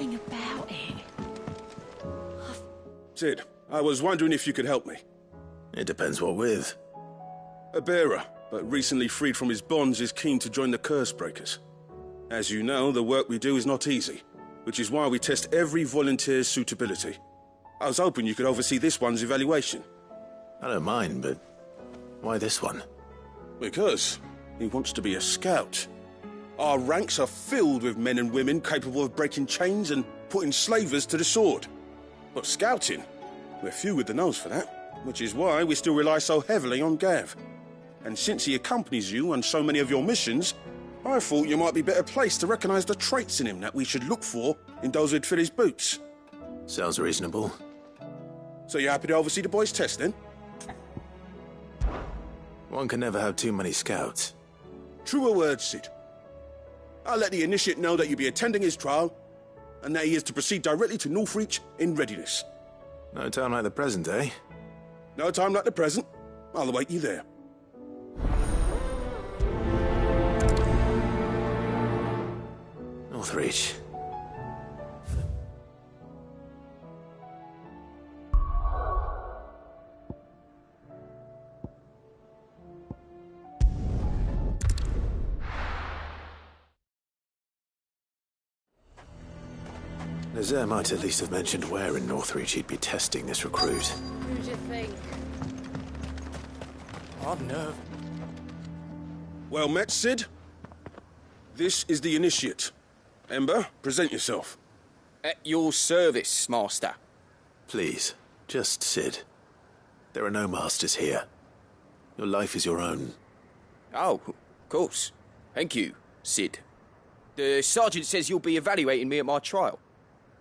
something about it. Sid, I was wondering if you could help me. It depends what with. A bearer, but recently freed from his bonds, is keen to join the Curse Breakers. As you know, the work we do is not easy, which is why we test every volunteer's suitability. I was hoping you could oversee this one's evaluation. I don't mind, but why this one? Because he wants to be a scout. Our ranks are filled with men and women capable of breaking chains and putting slavers to the sword. But scouting, we're few with the nose for that, which is why we still rely so heavily on Gav. And since he accompanies you on so many of your missions, I thought you might be better placed to recognize the traits in him that we should look for in those who'd fill his boots. Sounds reasonable. So you're happy to oversee the boys' test, then? One can never have too many scouts. Truer words, Sid. I'll let the initiate know that you'll be attending his trial, and that he is to proceed directly to Northreach in readiness. No time like the present, eh? No time like the present. I'll await you there. Northreach. Nazir might at least have mentioned where in Northreach he'd be testing this recruit. Who'd you think? I've nerve. Well met, Sid. This is the initiate. Ember, present yourself. At your service, Master. Please, just Sid. There are no masters here. Your life is your own. Oh, of course. Thank you, Sid. The sergeant says you'll be evaluating me at my trial.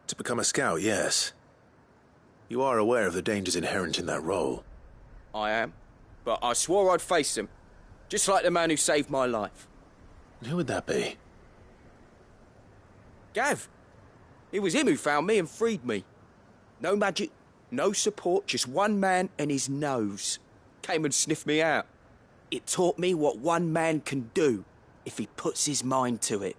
To become a scout, yes. You are aware of the dangers inherent in that role. I am. But I swore I'd face them. Just like the man who saved my life. And who would that be? Gav. It was him who found me and freed me. No magic, no support, just one man and his nose. Came and sniffed me out. It taught me what one man can do if he puts his mind to it.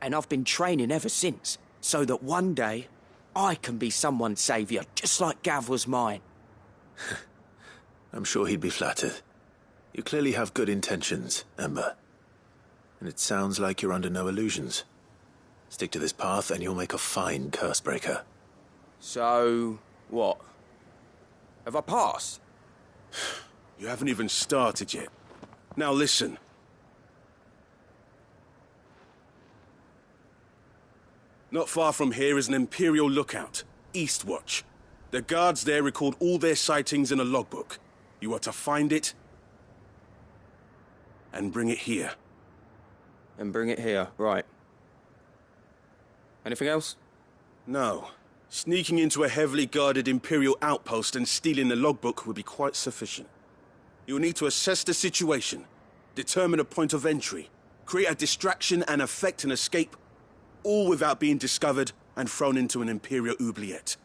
And I've been training ever since, so that one day I can be someone's saviour, just like Gav was mine. I'm sure he'd be flattered. You clearly have good intentions, Ember. And it sounds like you're under no illusions. Stick to this path and you'll make a fine Cursebreaker. So, what? Have I passed? You haven't even started yet. Now listen. Not far from here is an Imperial lookout, Eastwatch. The guards there record all their sightings in a logbook. You are to find it and bring it here. And bring it here, right. Anything else? No. Sneaking into a heavily guarded Imperial outpost and stealing the logbook would be quite sufficient. You'll need to assess the situation, determine a point of entry, create a distraction and effect an escape, all without being discovered and thrown into an Imperial oubliette.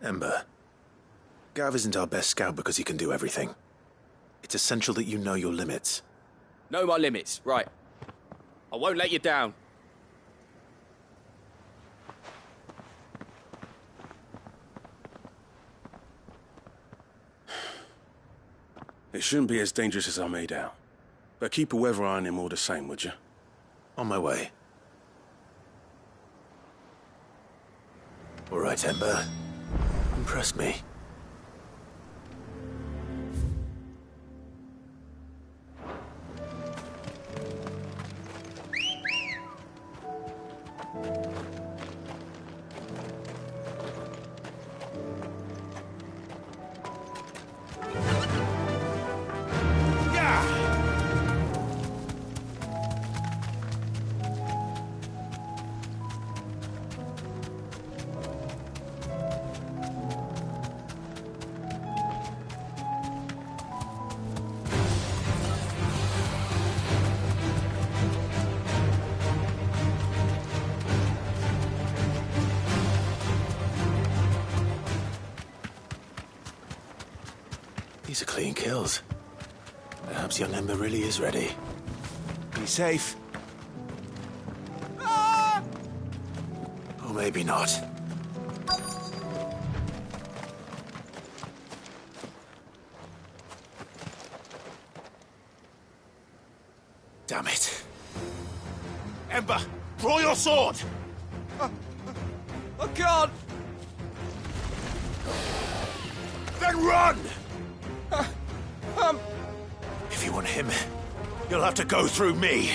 Ember, Gav isn't our best scout because he can do everything. It's essential that you know your limits. Know my limits, right. I won't let you down. It shouldn't be as dangerous as I made out. But keep a weather eye on him all the same, would you? On my way. All right, Ember. Impress me. These are clean kills. Perhaps young Ember really is ready. Be safe. Ah! Oh, may maybe not. Damn it. Ember, draw your sword! I can't! Then run! If you want him, you'll have to go through me.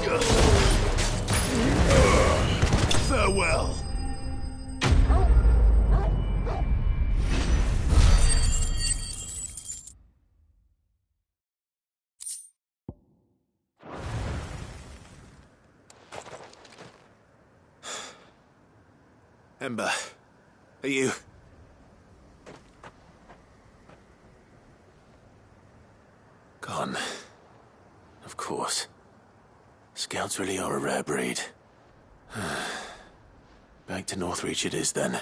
Get him! Farewell. Ember, are you... Gone. Of course. Scouts really are a rare breed. Back to Northreach it is, then.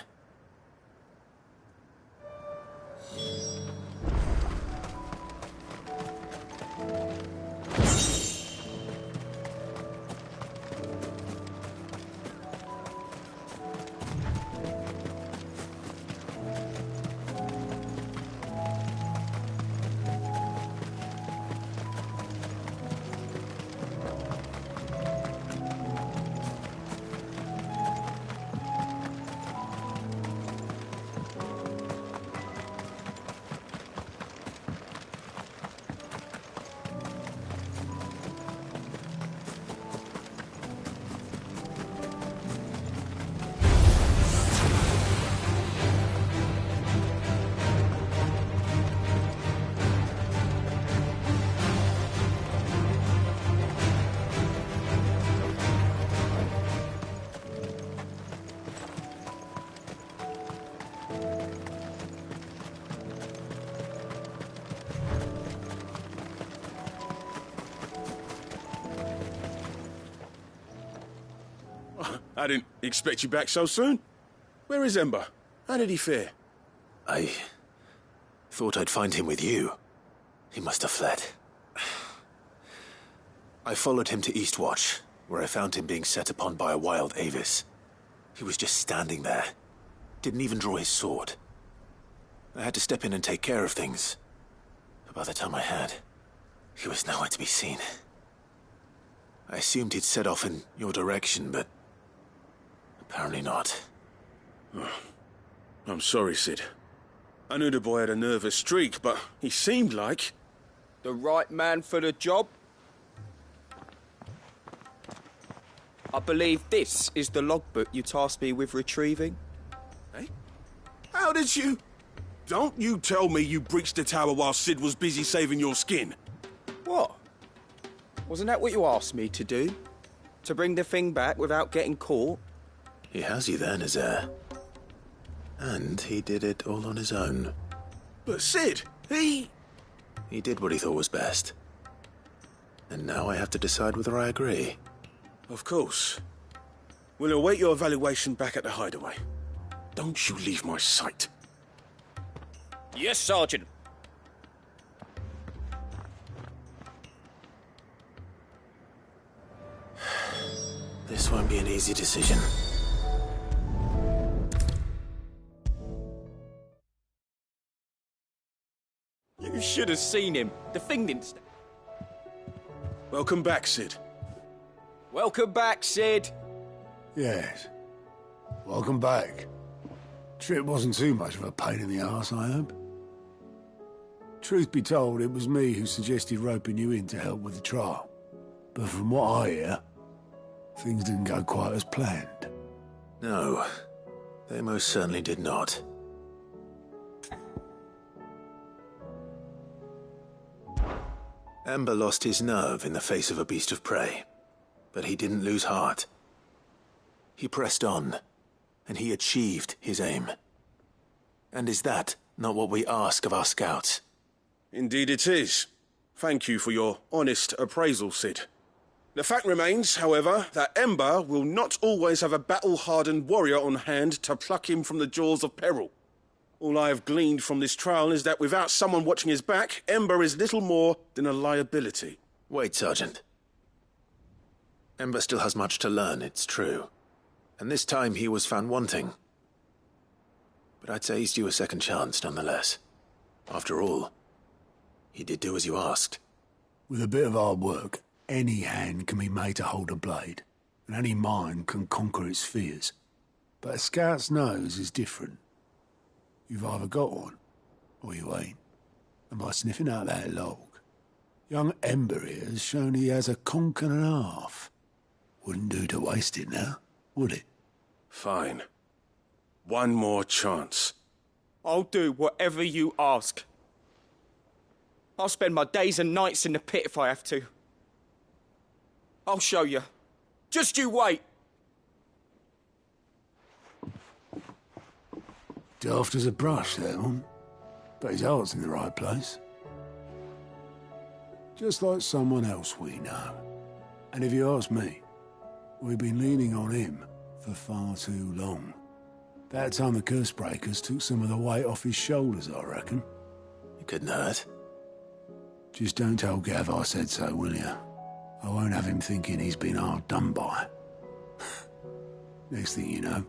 I didn't expect you back so soon. Where is Ember? How did he fare? I thought I'd find him with you. He must have fled. I followed him to Eastwatch, where I found him being set upon by a wild Avis. He was just standing there. Didn't even draw his sword. I had to step in and take care of things. But by the time I had, he was nowhere to be seen. I assumed he'd set off in your direction, but apparently not. Oh, I'm sorry, Sid. I knew the boy had a nervous streak, but he seemed like... The right man for the job? I believe this is the logbook you tasked me with retrieving. Eh? How did you... Don't you tell me you breached the tower while Sid was busy saving your skin. What? Wasn't that what you asked me to do? To bring the thing back without getting caught? He has you then, his heir. And he did it all on his own. But Sid, he... He did what he thought was best. And now I have to decide whether I agree. Of course. We'll await your evaluation back at the hideaway. Don't you leave my sight. Yes, Sergeant. This won't be an easy decision. You should have seen him. The thing didn't... Welcome back, Sid. Welcome back, Sid. Yes. Welcome back. Trip wasn't too much of a pain in the arse, I hope. Truth be told, it was me who suggested roping you in to help with the trial. But from what I hear, things didn't go quite as planned. No, they most certainly did not. Ember lost his nerve in the face of a beast of prey, but he didn't lose heart. He pressed on, and he achieved his aim. And is that not what we ask of our scouts? Indeed it is. Thank you for your honest appraisal, Sid. The fact remains, however, that Ember will not always have a battle-hardened warrior on hand to pluck him from the jaws of peril. All I have gleaned from this trial is that without someone watching his back, Ember is little more than a liability. Wait, Sergeant. Ember still has much to learn, it's true. And this time he was found wanting. But I'd say he's due a second chance, nonetheless. After all, he did do as you asked. With a bit of hard work, any hand can be made to hold a blade, and any mind can conquer its fears. But a scout's nose is different. You've either got one, or you ain't. And by sniffing out that log, young Ember here has shown he has a conch and a half. Wouldn't do to waste it now, would it? Fine. One more chance. I'll do whatever you ask. I'll spend my days and nights in the pit if I have to. I'll show you. Just you wait. Daft as a brush, that one. But his heart's in the right place. Just like someone else we know. And if you ask me, we've been leaning on him for far too long. That time the curse breakers took some of the weight off his shoulders, I reckon. It couldn't hurt. Just don't tell Gav I said so, will you? I won't have him thinking he's been hard done by. Next thing you know,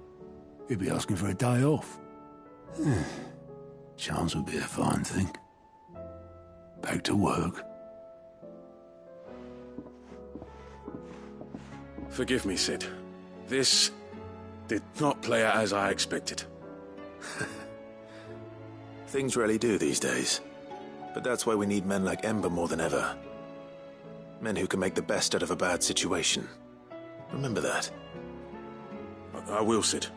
he'll be asking for a day off. Chance would be a fine thing. Back to work. Forgive me, Sid. This did not play out as I expected. Things really do these days. But that's why we need men like Ember more than ever. Men who can make the best out of a bad situation. Remember that. I will, Sid.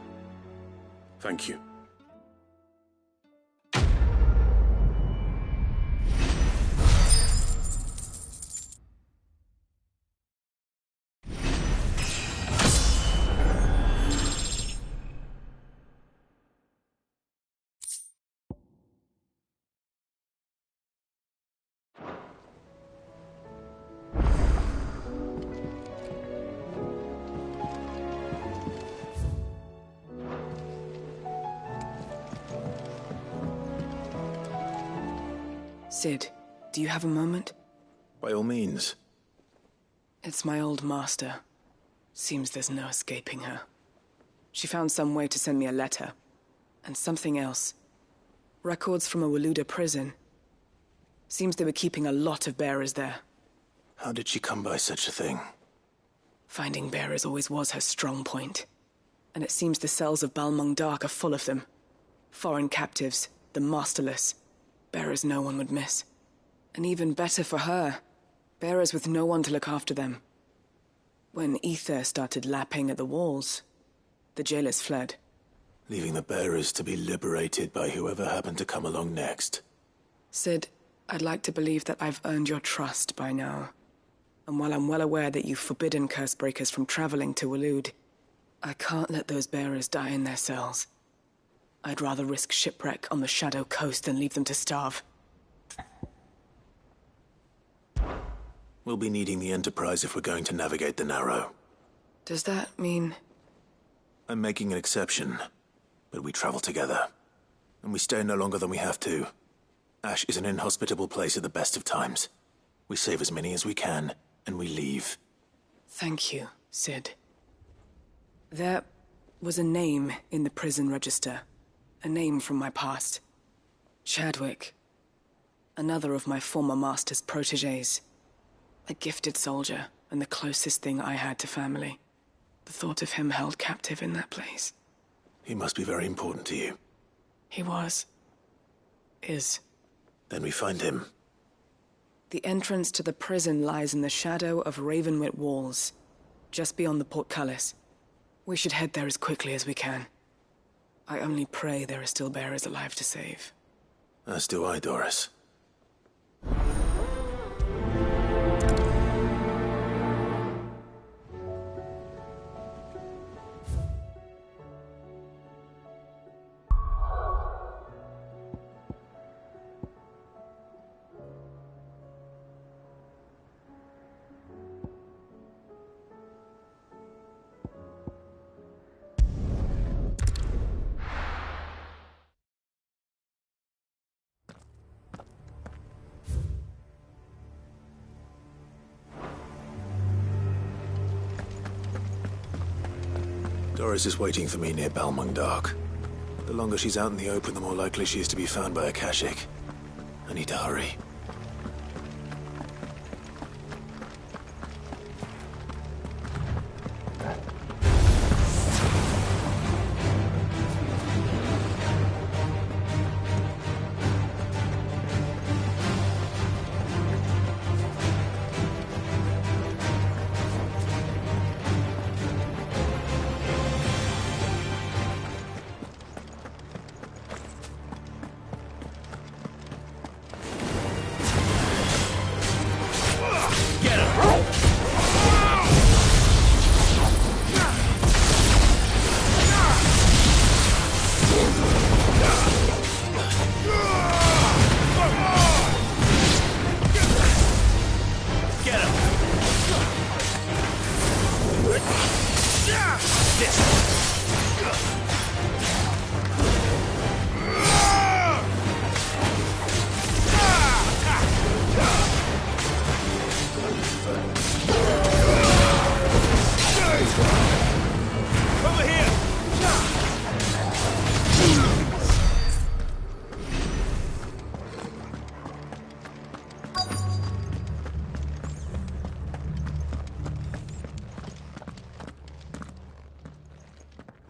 Thank you. Sid, do you have a moment? By all means. It's my old master. Seems there's no escaping her. She found some way to send me a letter. And something else. Records from a Waluda prison. Seems they were keeping a lot of bearers there. How did she come by such a thing? Finding bearers always was her strong point. And it seems the cells of Balmung Dark are full of them. Foreign captives, the masterless. Bearers no one would miss. And even better for her, bearers with no one to look after them. When ether started lapping at the walls, the jailers fled. Leaving the bearers to be liberated by whoever happened to come along next. Sid, I'd like to believe that I've earned your trust by now. And while I'm well aware that you've forbidden Cursebreakers from traveling to Waloed, I can't let those bearers die in their cells. I'd rather risk shipwreck on the Shadow Coast than leave them to starve. We'll be needing the Enterprise if we're going to navigate the Narrow. Does that mean... I'm making an exception, but we travel together. And we stay no longer than we have to. Ash is an inhospitable place at the best of times. We save as many as we can, and we leave. Thank you, Sid. There was a name in the prison register. A name from my past. Chadwick. Another of my former master's protégés. A gifted soldier, and the closest thing I had to family. The thought of him held captive in that place. He must be very important to you. He was. Is. Then we find him. The entrance to the prison lies in the shadow of Ravenwit Walls, just beyond the portcullis. We should head there as quickly as we can. I only pray there are still bearers alive to save. As do I, Doris. Doris is waiting for me near Balmung Dock. The longer she's out in the open, the more likely she is to be found by a Kashyyyk. I need to hurry.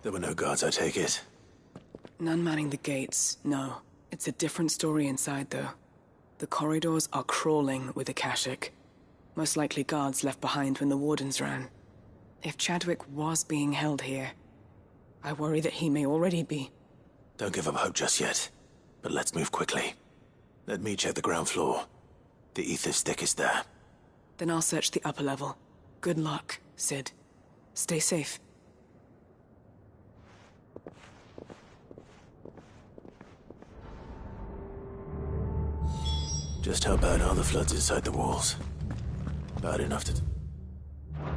There were no guards, I take it. None manning the gates, no. It's a different story inside, though. The corridors are crawling with the Kashyyyk. Most likely guards left behind when the Wardens ran. If Chadwick was being held here, I worry that he may already be. Don't give up hope just yet. But let's move quickly. Let me check the ground floor. The ether stick is there. Then I'll search the upper level. Good luck, Sid. Stay safe. Just how bad are the floods inside the walls? Bad enough to...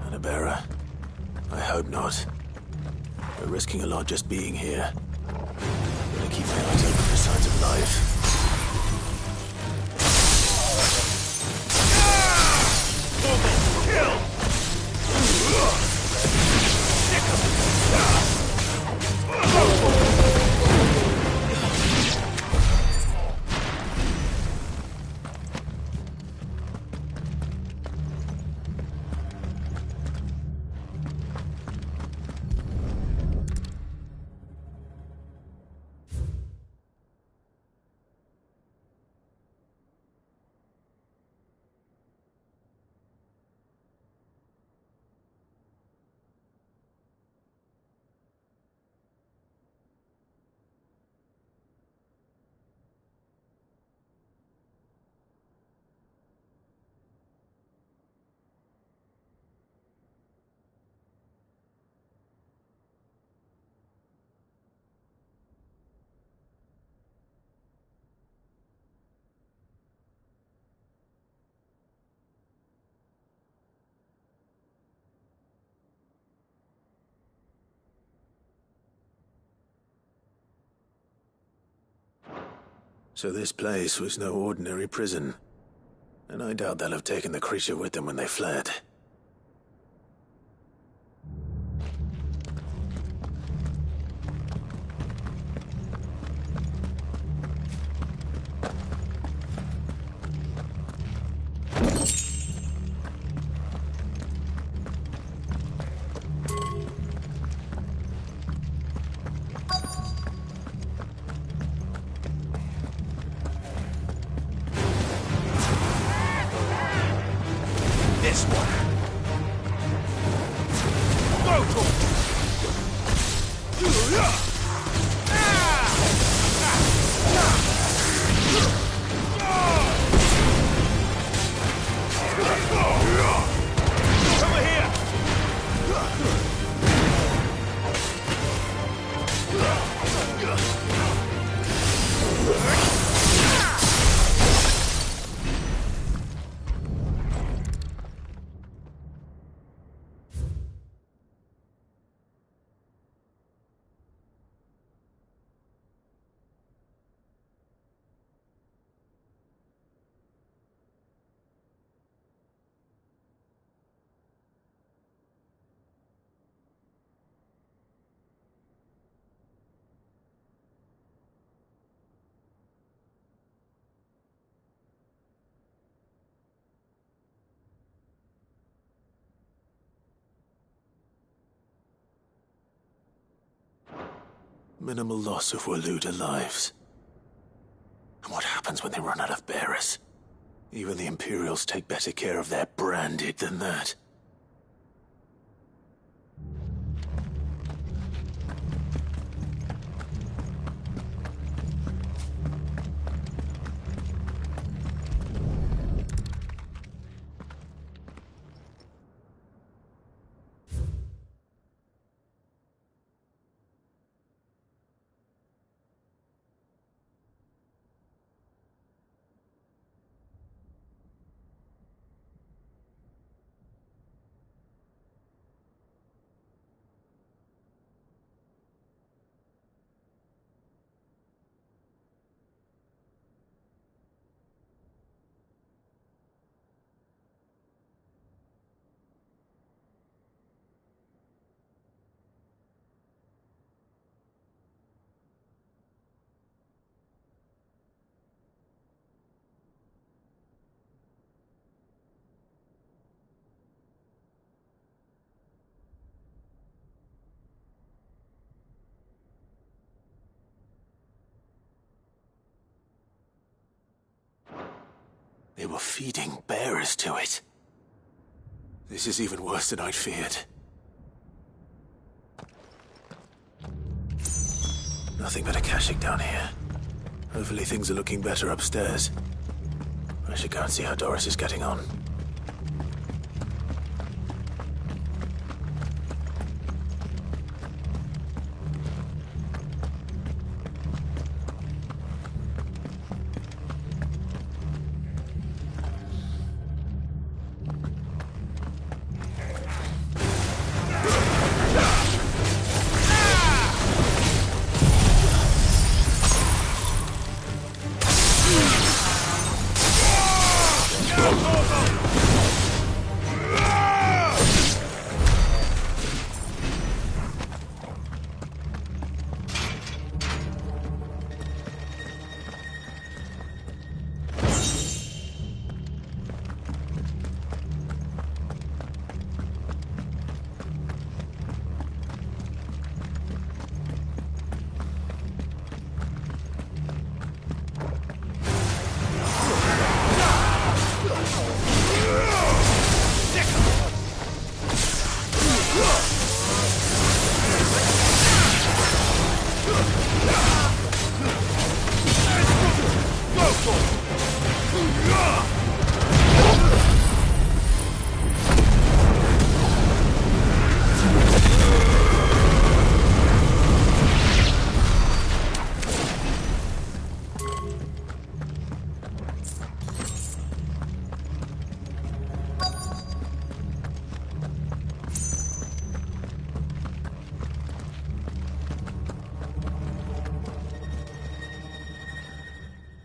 And a bearer? I hope not. We're risking a lot just being here. Gonna keep my eyes open for signs of life. So this place was no ordinary prison. And I doubt they'll have taken the creature with them when they fled. This one. Over here. Minimal loss of Waluda lives. And what happens when they run out of bearers? Even the Imperials take better care of their branded than that. They were feeding bearers to it. This is even worse than I'd feared. Nothing but a caching down here. Hopefully things are looking better upstairs. I should go and see how Doris is getting on. Go, go, go!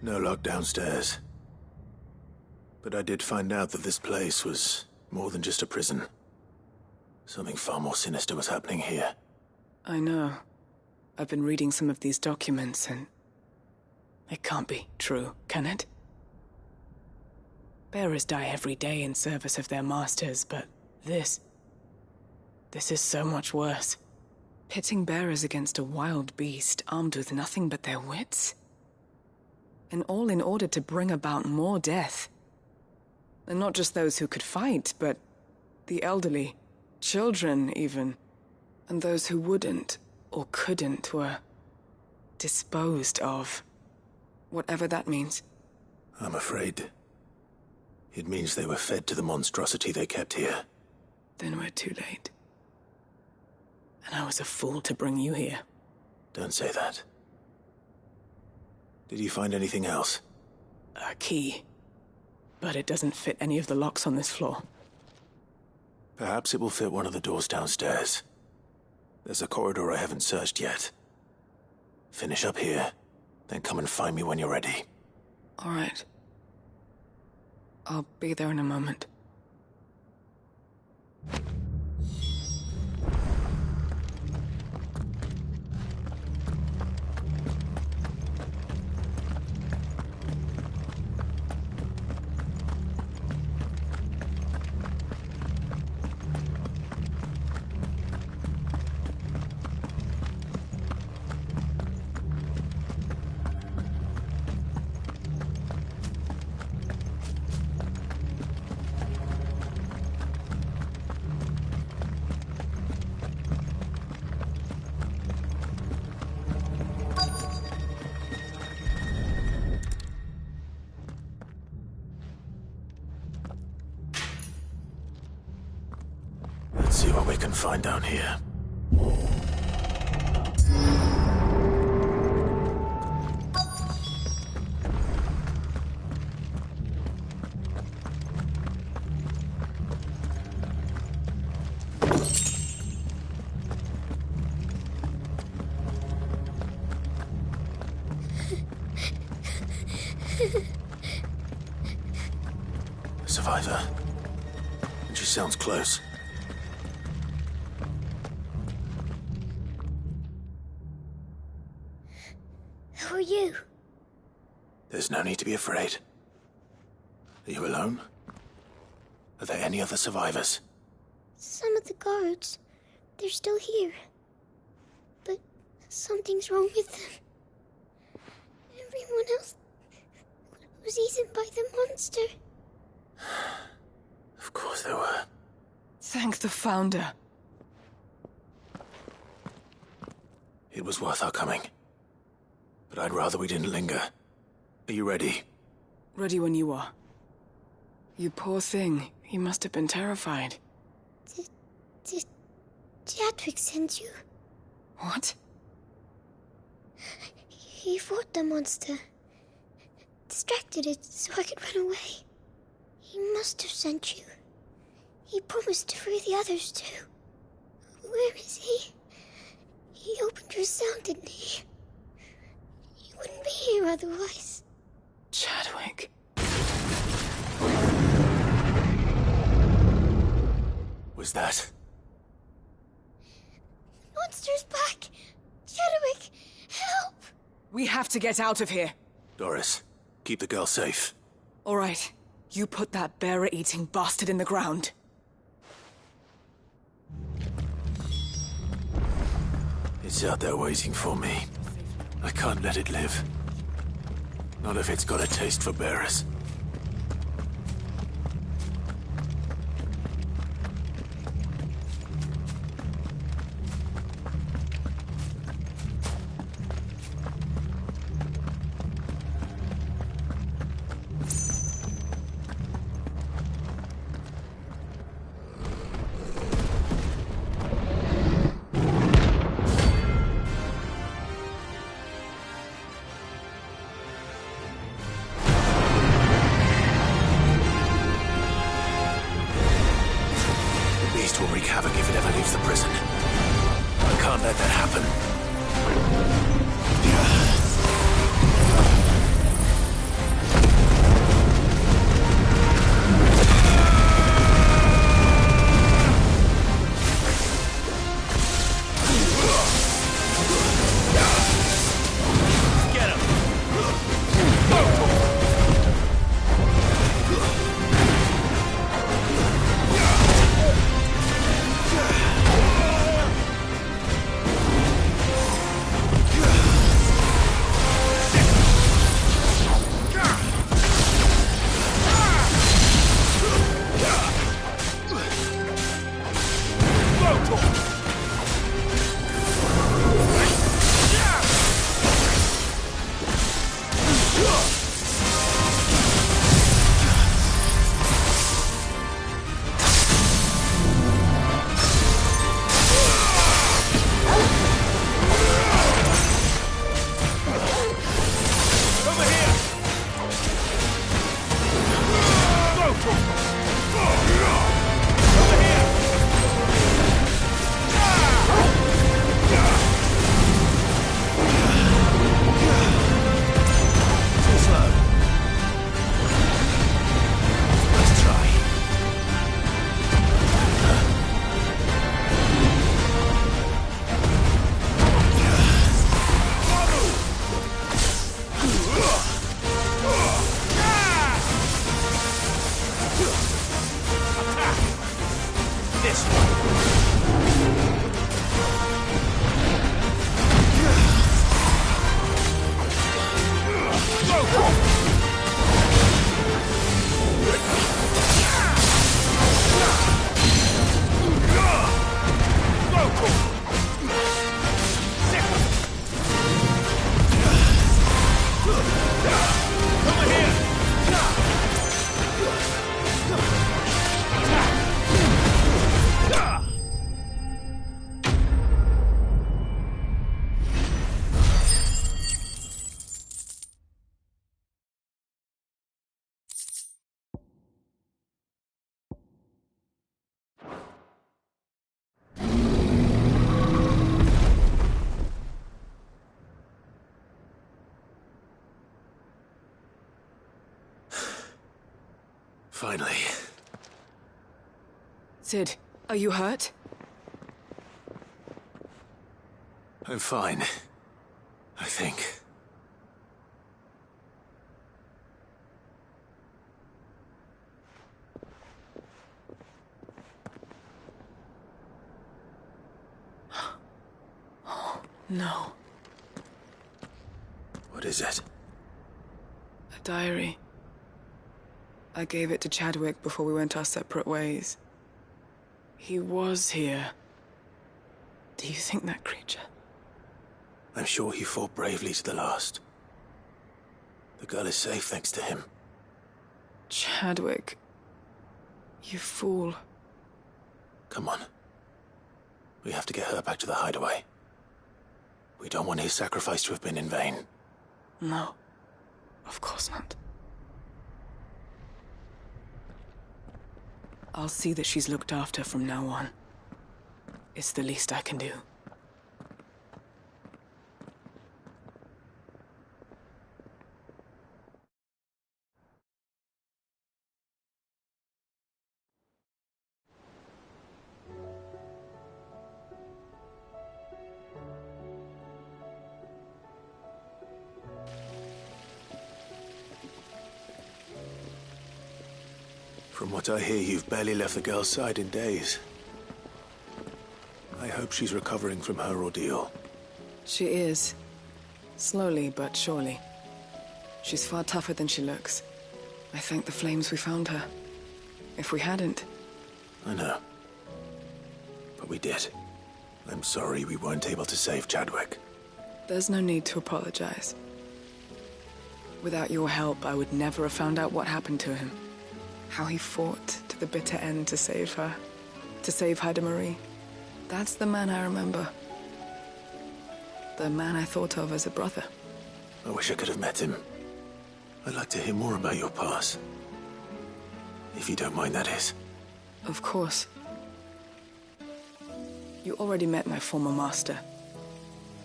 No lock downstairs. But I did find out that this place was more than just a prison. Something far more sinister was happening here. I know. I've been reading some of these documents and... it can't be true, can it? Bearers die every day in service of their masters, but this is so much worse. Pitting bearers against a wild beast armed with nothing but their wits? And all in order to bring about more death. And not just those who could fight, but the elderly, children even, and those who wouldn't or couldn't were disposed of. Whatever that means. I'm afraid it means they were fed to the monstrosity they kept here. Then we're too late. And I was a fool to bring you here. Don't say that. Did you find anything else? A key. But it doesn't fit any of the locks on this floor. Perhaps it will fit one of the doors downstairs. There's a corridor I haven't searched yet. Finish up here, then come and find me when you're ready. All right. I'll be there in a moment. Let's see what we can find down here. A survivor. And she sounds close. Who are you? There's no need to be afraid. Are you alone? Are there any other survivors? Some of the guards. They're still here. But something's wrong with them. Everyone else was eaten by the monster. Of course there were. Thank the Founder. It was worth our coming. But I'd rather we didn't linger. Are you ready? Ready when you are. You poor thing. He must have been terrified. Did Chadwick send you? What? He fought the monster. Distracted it so I could run away. He must have sent you. He promised to free the others too. Where is he? He opened your cell, didn't he? He wouldn't be here otherwise. Chadwick. Was that? Monster's back! Chadwick, help! We have to get out of here. Doris, keep the girl safe. All right. You put that bearer-eating bastard in the ground. It's out there waiting for me. I can't let it live. Not if it's got a taste for bearers. Will wreak havoc if it ever leaves the prison. I can't let that happen. Finally. Sid, are you hurt? I'm fine. I think. No. What is it? A diary. I gave it to Chadwick before we went our separate ways. He was here. Do you think that creature? I'm sure he fought bravely to the last. The girl is safe thanks to him. Chadwick. You fool. Come on. We have to get her back to the hideaway. We don't want his sacrifice to have been in vain. No. Of course not. I'll see that she's looked after from now on. It's the least I can do. From what I hear, you've barely left the girl's side in days. I hope she's recovering from her ordeal. She is. Slowly but surely. She's far tougher than she looks. I thank the flames we found her. If we hadn't... I know. But we did. I'm sorry we weren't able to save Chadwick. There's no need to apologize. Without your help, I would never have found out what happened to him. How he fought to the bitter end to save her. To save Haida Marie. That's the man I remember. The man I thought of as a brother. I wish I could have met him. I'd like to hear more about your past. If you don't mind, that is. Of course. You already met my former master.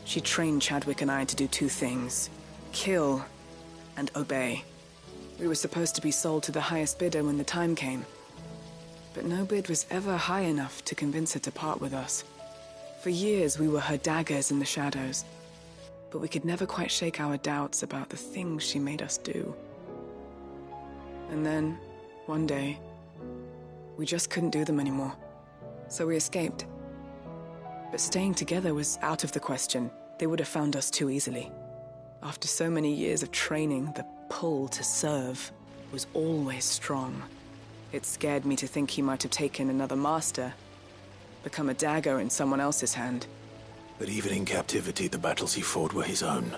She trained Chadwick and I to do two things. Kill and obey. We were supposed to be sold to the highest bidder when the time came. But no bid was ever high enough to convince her to part with us. For years, we were her daggers in the shadows. But we could never quite shake our doubts about the things she made us do. And then, one day, we just couldn't do them anymore. So we escaped. But staying together was out of the question. They would have found us too easily. After so many years of training, the pull to serve was always strong. It scared me to think he might have taken another master. become a dagger in someone else's hand. But even in captivity, the battles he fought were his own.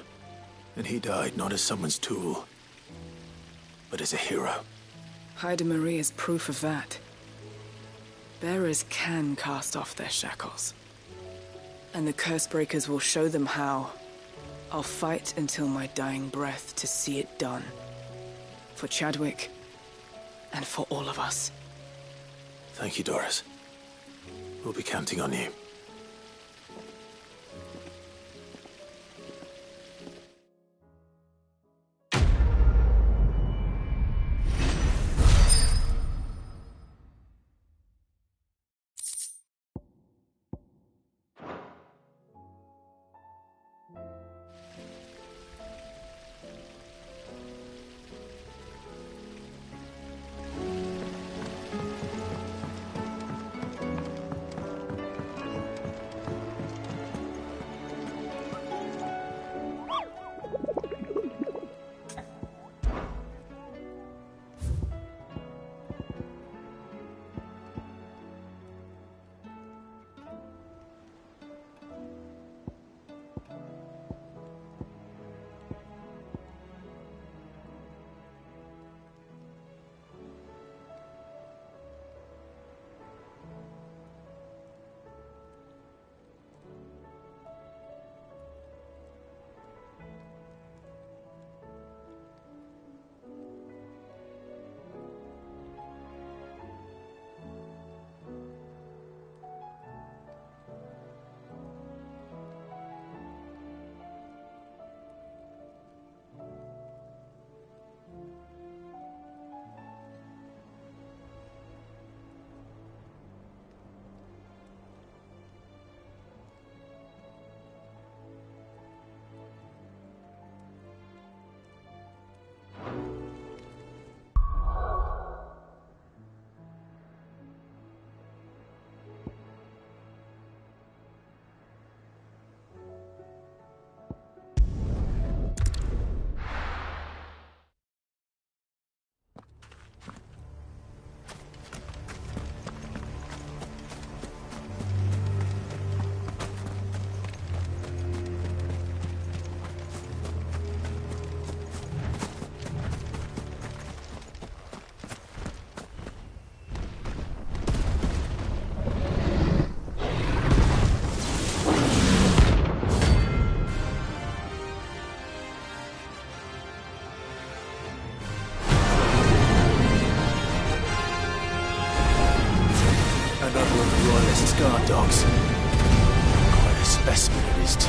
And he died not as someone's tool, but as a hero. Haida Marie is proof of that. Bearers can cast off their shackles. And the Cursebreakers will show them how. I'll fight until my dying breath to see it done. For Chadwick, and for all of us. Thank you, Doris. We'll be counting on you. Guard dogs. Quite a specimen it is, too.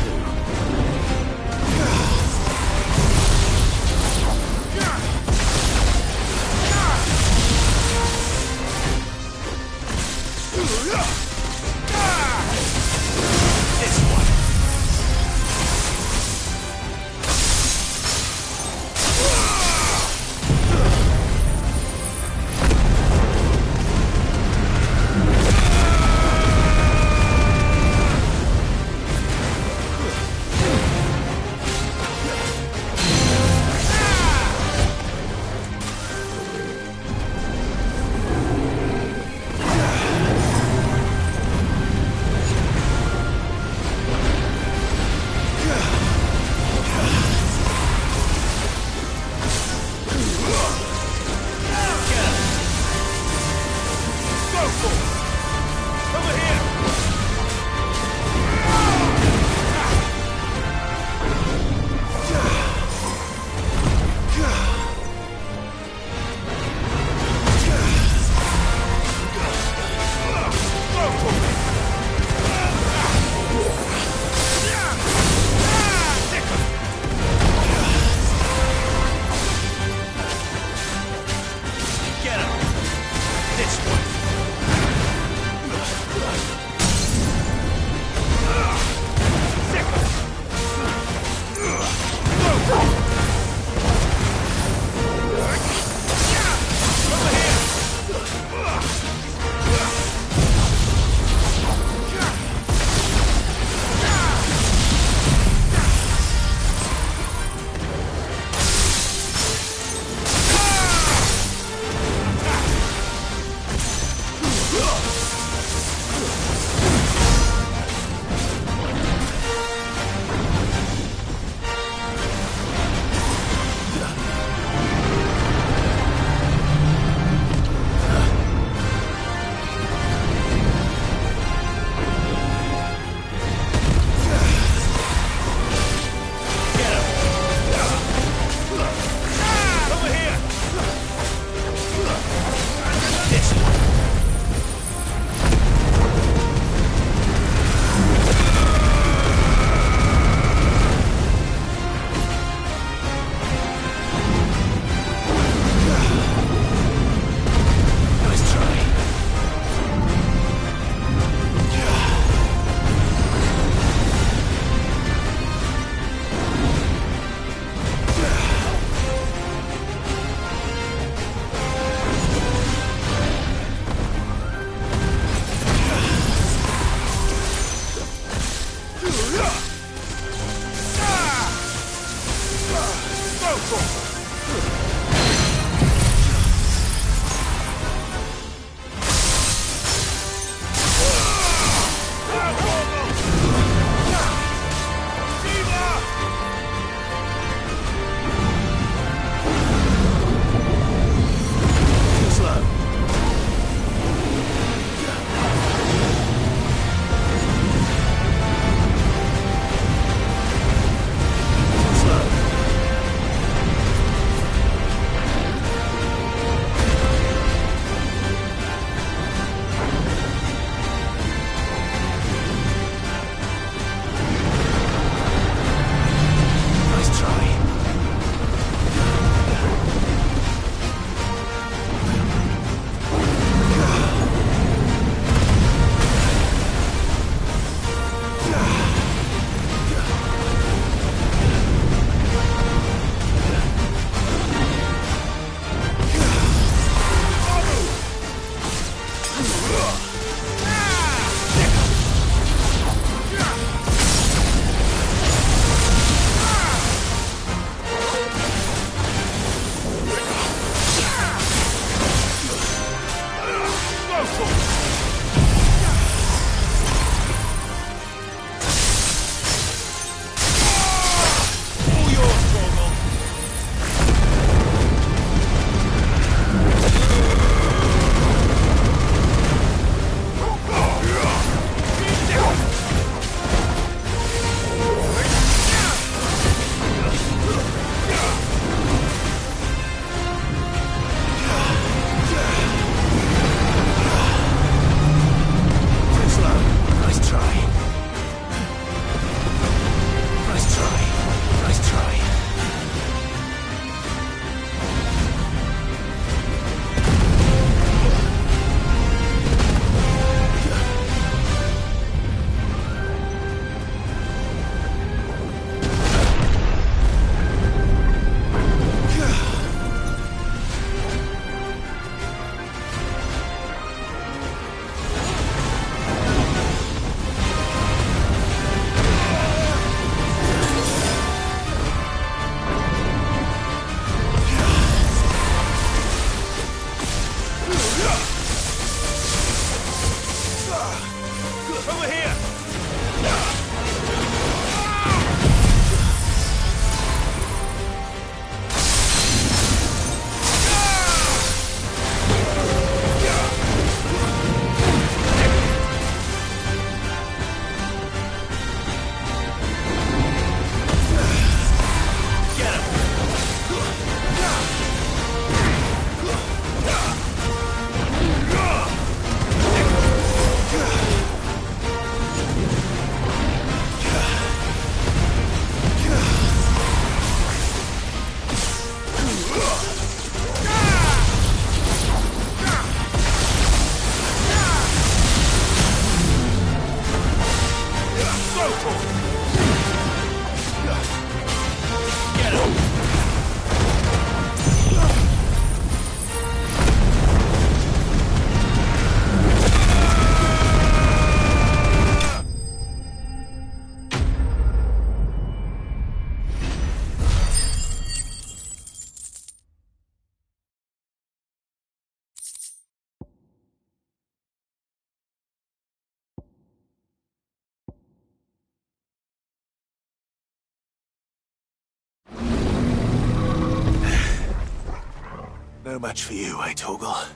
Over here! No match for you, eh, Torgal?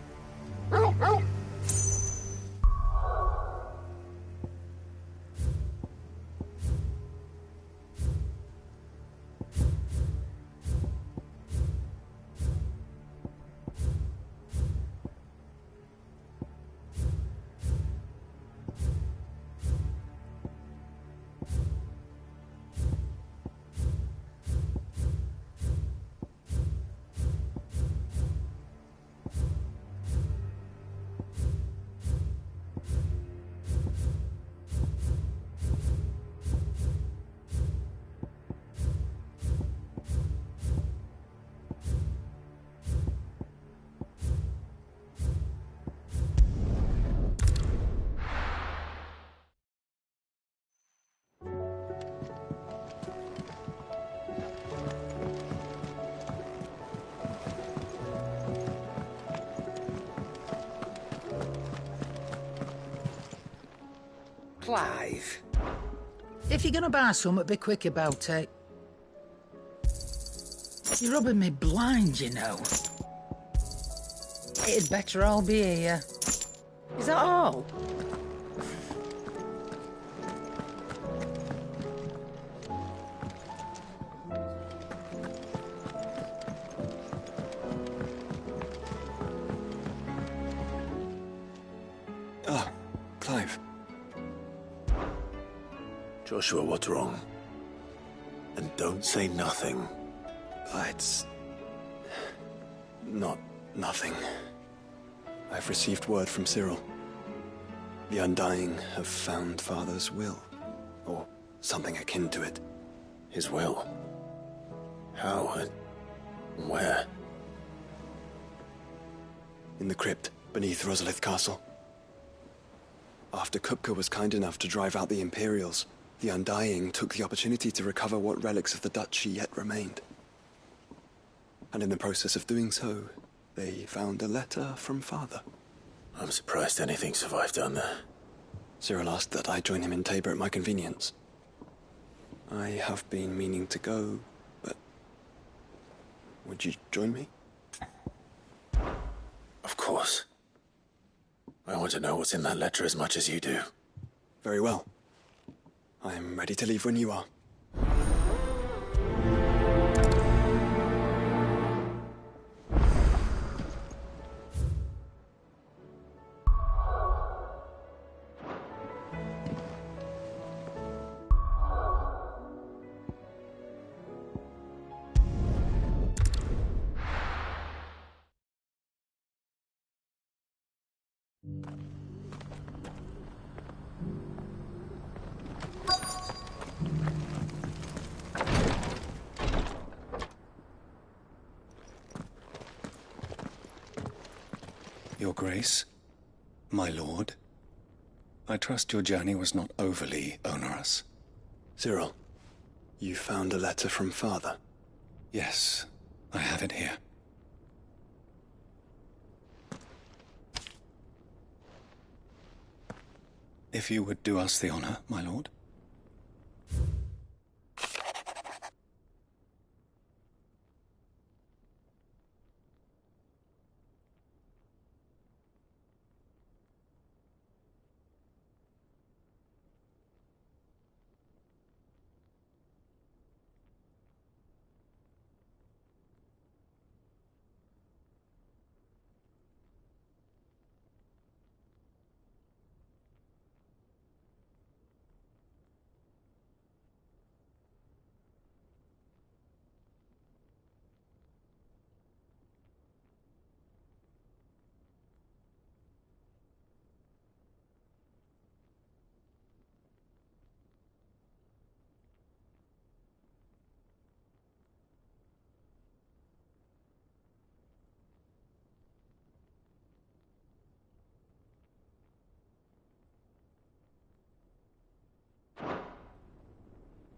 Clive. If you're gonna buy something, be quick about it. You're rubbing me blind, you know. It'd better all be here. Is that all? Ah, Clive. Joshua, what's wrong? And don't say nothing. It's not nothing. I've received word from Cyril. The Undying have found Father's will, or something akin to it. His will? How and where? In the crypt beneath Rosalith Castle. After Kupka was kind enough to drive out the Imperials, the Undying took the opportunity to recover what relics of the Duchy yet remained. And in the process of doing so, they found a letter from Father. I'm surprised anything survived down there. Cyril asked that I join him in Tabor at my convenience. I have been meaning to go, but... would you join me? Of course. I want to know what's in that letter as much as you do. Very well. I'm ready to leave when you are. Your Grace, my lord, I trust your journey was not overly onerous. Cyril, you found a letter from Father? Yes, I have it here. If you would do us the honor, my lord.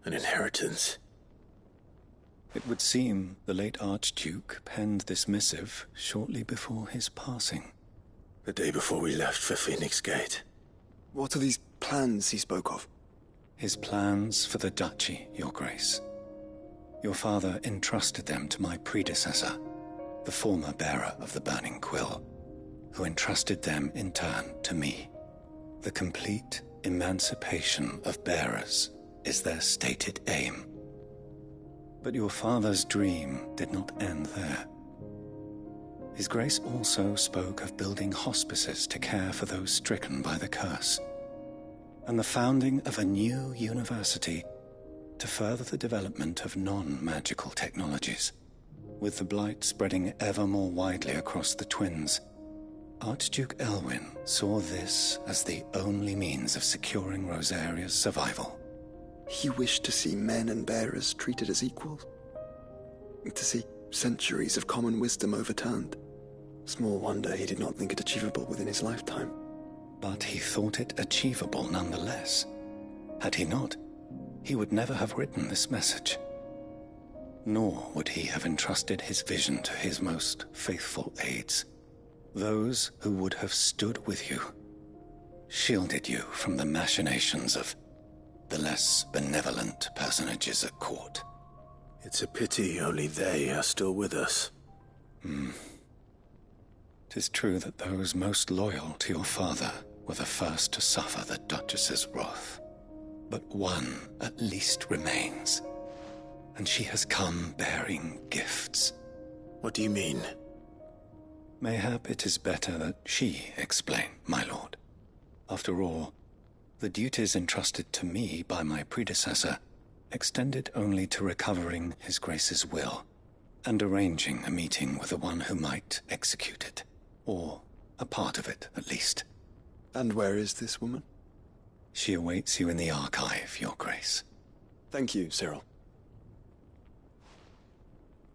An inheritance. It would seem the late Archduke penned this missive shortly before his passing. The day before we left for Phoenix Gate. What are these plans he spoke of? His plans for the duchy, Your Grace. Your father entrusted them to my predecessor, the former bearer of the Burning Quill, who entrusted them in turn to me. The complete emancipation of bearers is their stated aim. But your father's dream did not end there. His Grace also spoke of building hospices to care for those stricken by the curse, and the founding of a new university to further the development of non-magical technologies. With the blight spreading ever more widely across the twins, Archduke Elwyn saw this as the only means of securing Rosaria's survival. He wished to see men and bearers treated as equals. To see centuries of common wisdom overturned. Small wonder he did not think it achievable within his lifetime. But he thought it achievable nonetheless. Had he not, he would never have written this message. Nor would he have entrusted his vision to his most faithful aides, those who would have stood with you, shielded you from the machinations of the less benevolent personages at court. It's a pity only they are still with us. 'Tis true that those most loyal to your father were the first to suffer the Duchess's wrath. But one at least remains, and she has come bearing gifts. What do you mean? Mayhap it is better that she explain, my lord. After all, the duties entrusted to me by my predecessor extended only to recovering His Grace's will and arranging a meeting with the one who might execute it, or a part of it at least. And where is this woman? She awaits you in the archive, Your Grace. Thank you, Cyril.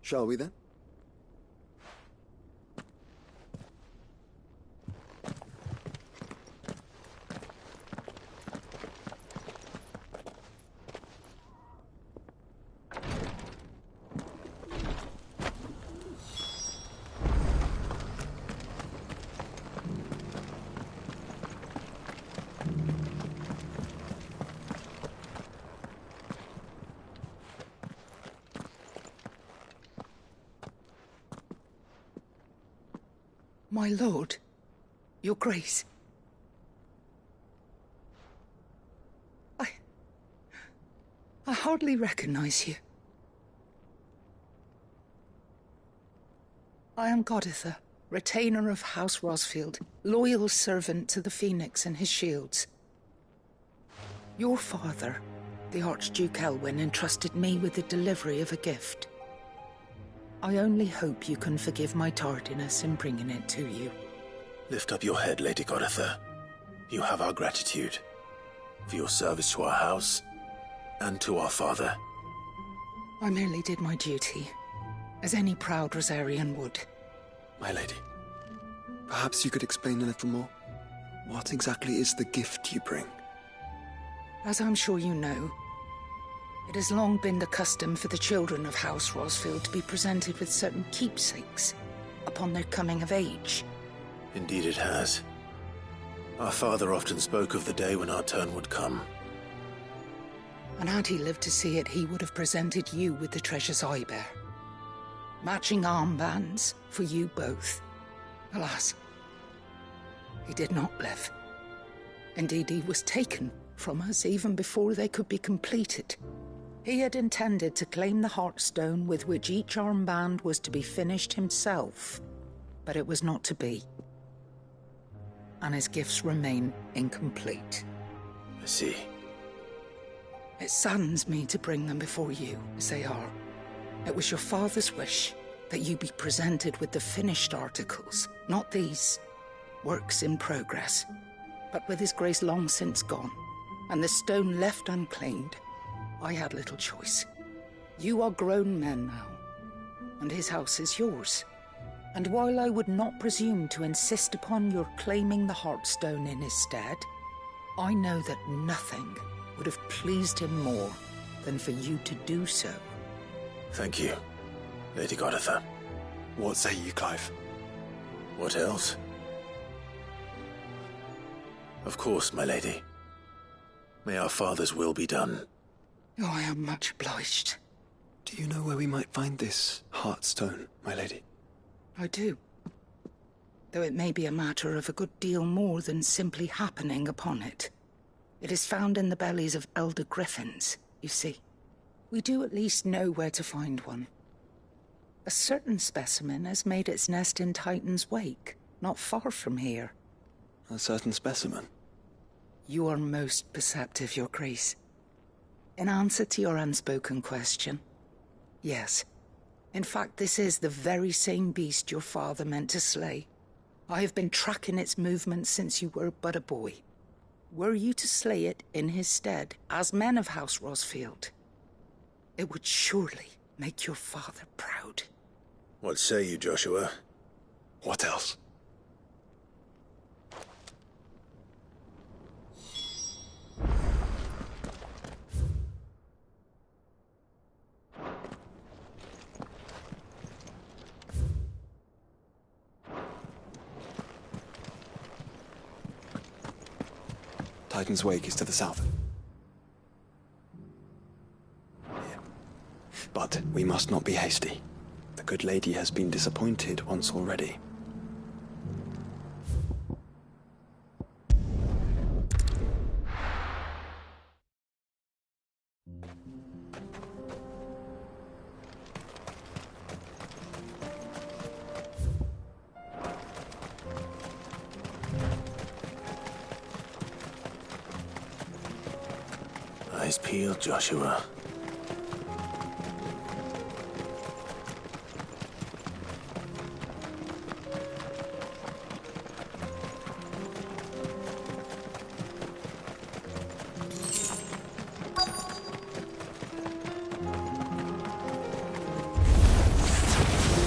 Shall we then? My lord, Your Grace. I hardly recognize you. I am Goditha, retainer of House Rosfield, loyal servant to the Phoenix and his shields. Your father, the Archduke Elwyn, entrusted me with the delivery of a gift. I only hope you can forgive my tardiness in bringing it to you. Lift up your head, Lady Goditha. You have our gratitude for your service to our house and to our father. I merely did my duty, as any proud Rosarian would. My lady, perhaps you could explain a little more? What exactly is the gift you bring? As I'm sure you know, it has long been the custom for the children of House Rosfield to be presented with certain keepsakes upon their coming of age. Indeed it has. Our father often spoke of the day when our turn would come. And had he lived to see it, he would have presented you with the treasures I bear. Matching armbands for you both. Alas, he did not live. Indeed, he was taken from us even before they could be completed. He had intended to claim the Heartstone with which each armband was to be finished himself, but it was not to be. And his gifts remain incomplete. I see. It saddens me to bring them before you, as they are. It was your father's wish that you be presented with the finished articles, not these works in progress. But with his grace long since gone, and the stone left unclaimed, I had little choice. You are grown men now, and his house is yours. And while I would not presume to insist upon your claiming the Heartstone in his stead, I know that nothing would have pleased him more than for you to do so. Thank you, Lady Goditha. What say you, Clive? What else? Of course, my lady. May our father's will be done. Oh, I am much obliged. Do you know where we might find this Heartstone, my lady? I do. Though it may be a matter of a good deal more than simply happening upon it. It is found in the bellies of elder griffins, you see. We do at least know where to find one. A certain specimen has made its nest in Titan's Wake, not far from here. A certain specimen? You are most perceptive, Your Grace. In answer to your unspoken question, yes. In fact, this is the very same beast your father meant to slay. I have been tracking its movements since you were but a boy. Were you to slay it in his stead, as men of House Rosfield, it would surely make your father proud. What say you, Joshua? What else? Titan's Wake is to the south. But we must not be hasty. The good lady has been disappointed once already. Eyes peeled, Joshua.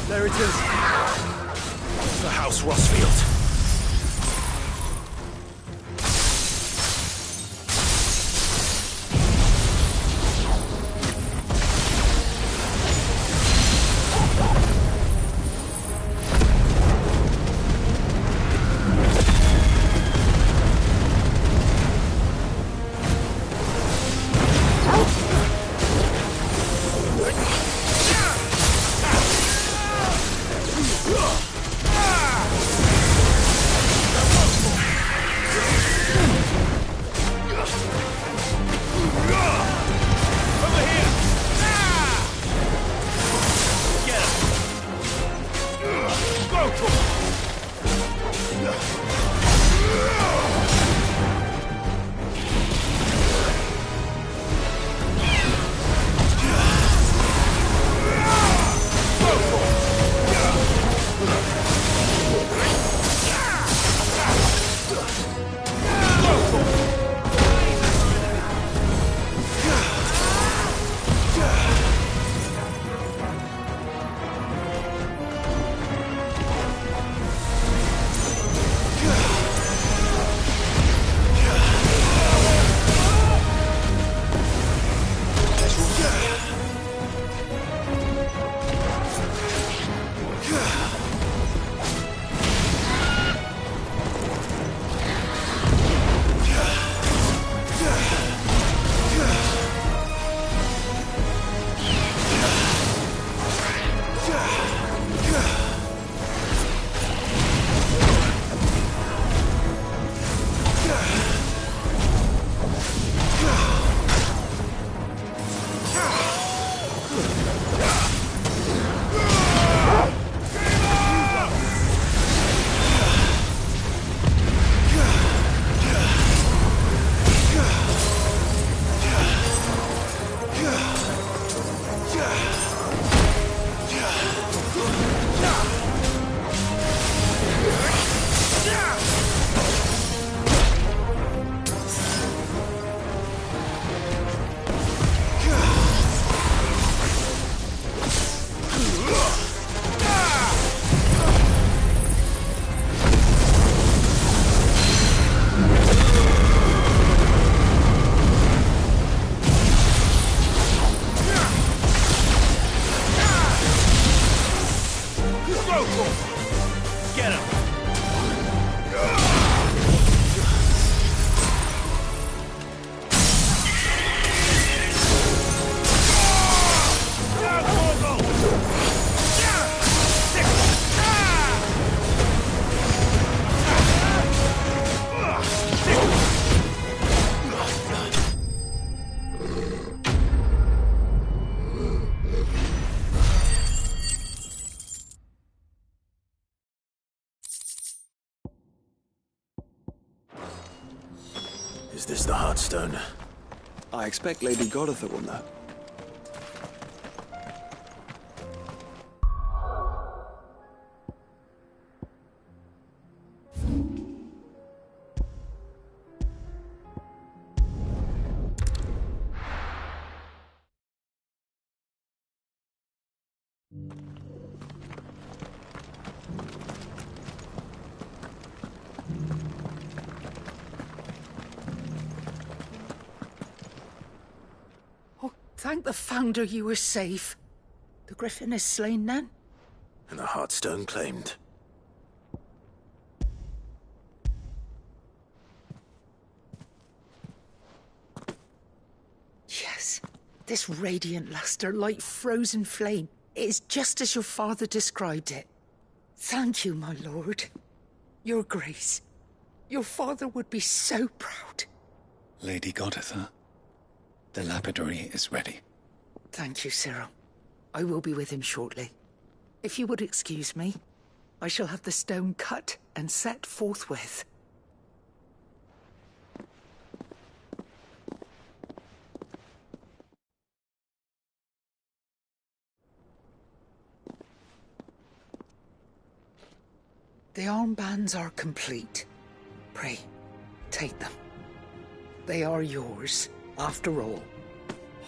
There it is. The House Rosfield. the Heartstone? I expect Lady Goditha will know. Thank the Founder you were safe. The Griffin is slain then? And the Heartstone claimed. Yes. This radiant luster, like frozen flame, it is just as your father described it. Thank you, my lord. Your Grace. Your father would be so proud. Lady Goditha, the lapidary is ready. Thank you, Cyril. I will be with him shortly. If you would excuse me, I shall have the stone cut and set forthwith. The armbands are complete. Pray, take them. They are yours, after all.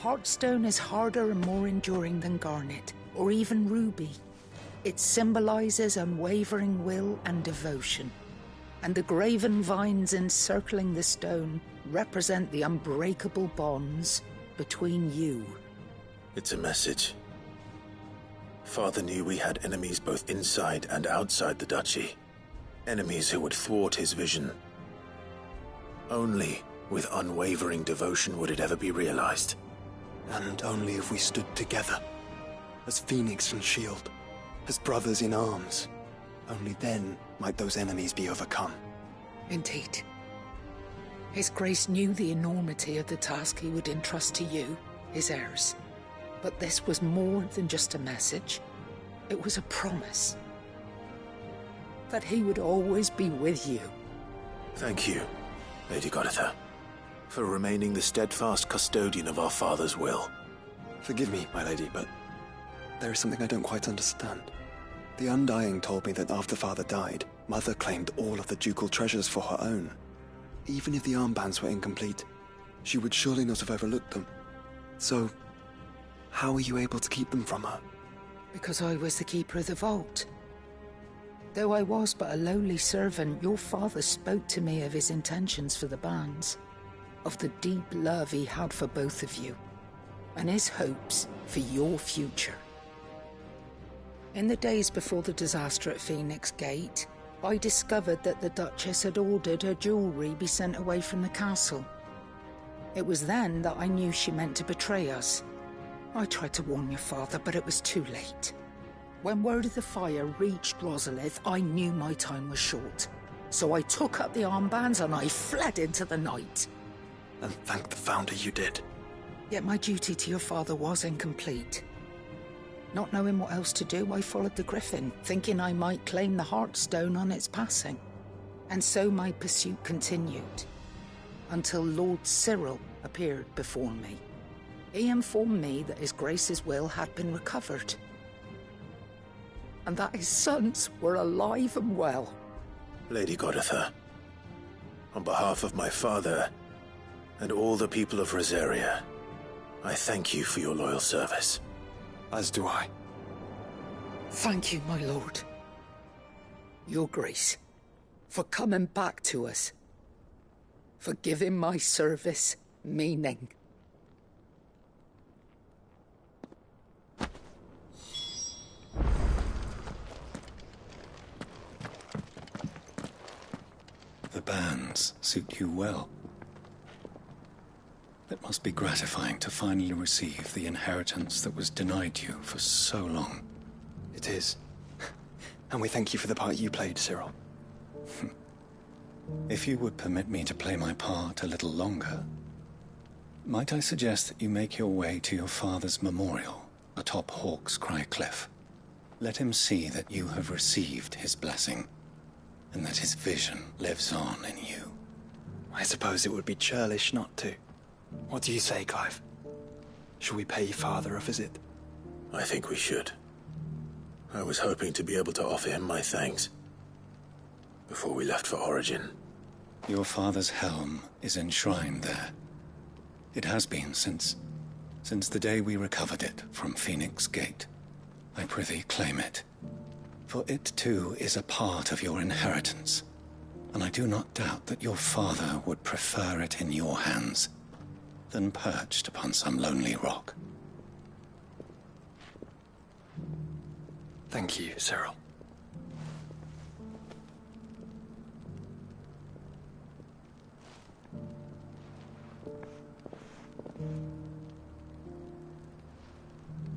Heartstone is harder and more enduring than garnet, or even ruby. It symbolizes unwavering will and devotion. And the graven vines encircling the stone represent the unbreakable bonds between you. It's a message. Father knew we had enemies both inside and outside the duchy. Enemies who would thwart his vision. Only with unwavering devotion would it ever be realized. And only if we stood together, as Phoenix and Shield, as brothers in arms, only then might those enemies be overcome. Indeed. His Grace knew the enormity of the task he would entrust to you, his heirs. But this was more than just a message. It was a promise. That he would always be with you. Thank you, Lady Goditha, for remaining the steadfast custodian of our father's will. Forgive me, my lady, but there is something I don't quite understand. The Undying told me that after Father died, Mother claimed all of the ducal treasures for her own. Even if the armbands were incomplete, she would surely not have overlooked them. So, how were you able to keep them from her? Because I was the keeper of the vault. Though I was but a lowly servant, your father spoke to me of his intentions for the bands, of the deep love he had for both of you, and his hopes for your future. In the days before the disaster at Phoenix Gate, I discovered that the Duchess had ordered her jewelry be sent away from the castle. It was then that I knew she meant to betray us. I tried to warn your father, but it was too late. When word of the fire reached Rosalith, I knew my time was short. So I took up the armbands and I fled into the night. And thank the Founder you did. Yet my duty to your father was incomplete. Not knowing what else to do, I followed the Griffin, thinking I might claim the Heartstone on its passing. And so my pursuit continued, until Lord Cyril appeared before me. He informed me that His Grace's will had been recovered, and that his sons were alive and well. Lady Goditha, on behalf of my father and all the people of Rosaria, I thank you for your loyal service. As do I. Thank you, my lord. Your Grace, for coming back to us, for giving my service meaning. The bands suit you well. It must be gratifying to finally receive the inheritance that was denied you for so long. It is. And we thank you for the part you played, Cyril. If you would permit me to play my part a little longer, might I suggest that you make your way to your father's memorial atop Hawk's Cry Cliff? Let him see that you have received his blessing, and that his vision lives on in you. I suppose it would be churlish not to. What do you say, Clive? Shall we pay Father a visit? I think we should. I was hoping to be able to offer him my thanks before we left for Origin. Your father's helm is enshrined there. It has been since the day we recovered it from Phoenix Gate. I prithee claim it, for it too is a part of your inheritance, and I do not doubt that your father would prefer it in your hands than perched upon some lonely rock. Thank you, Cyril.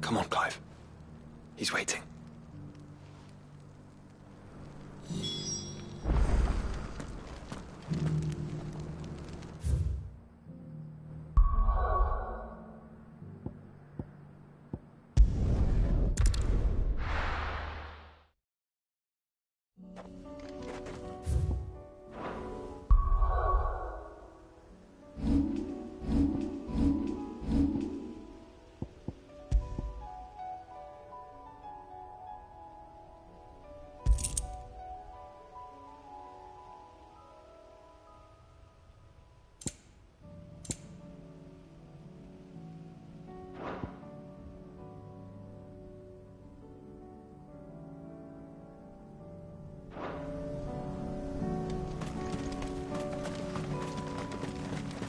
Come on, Clive. He's waiting.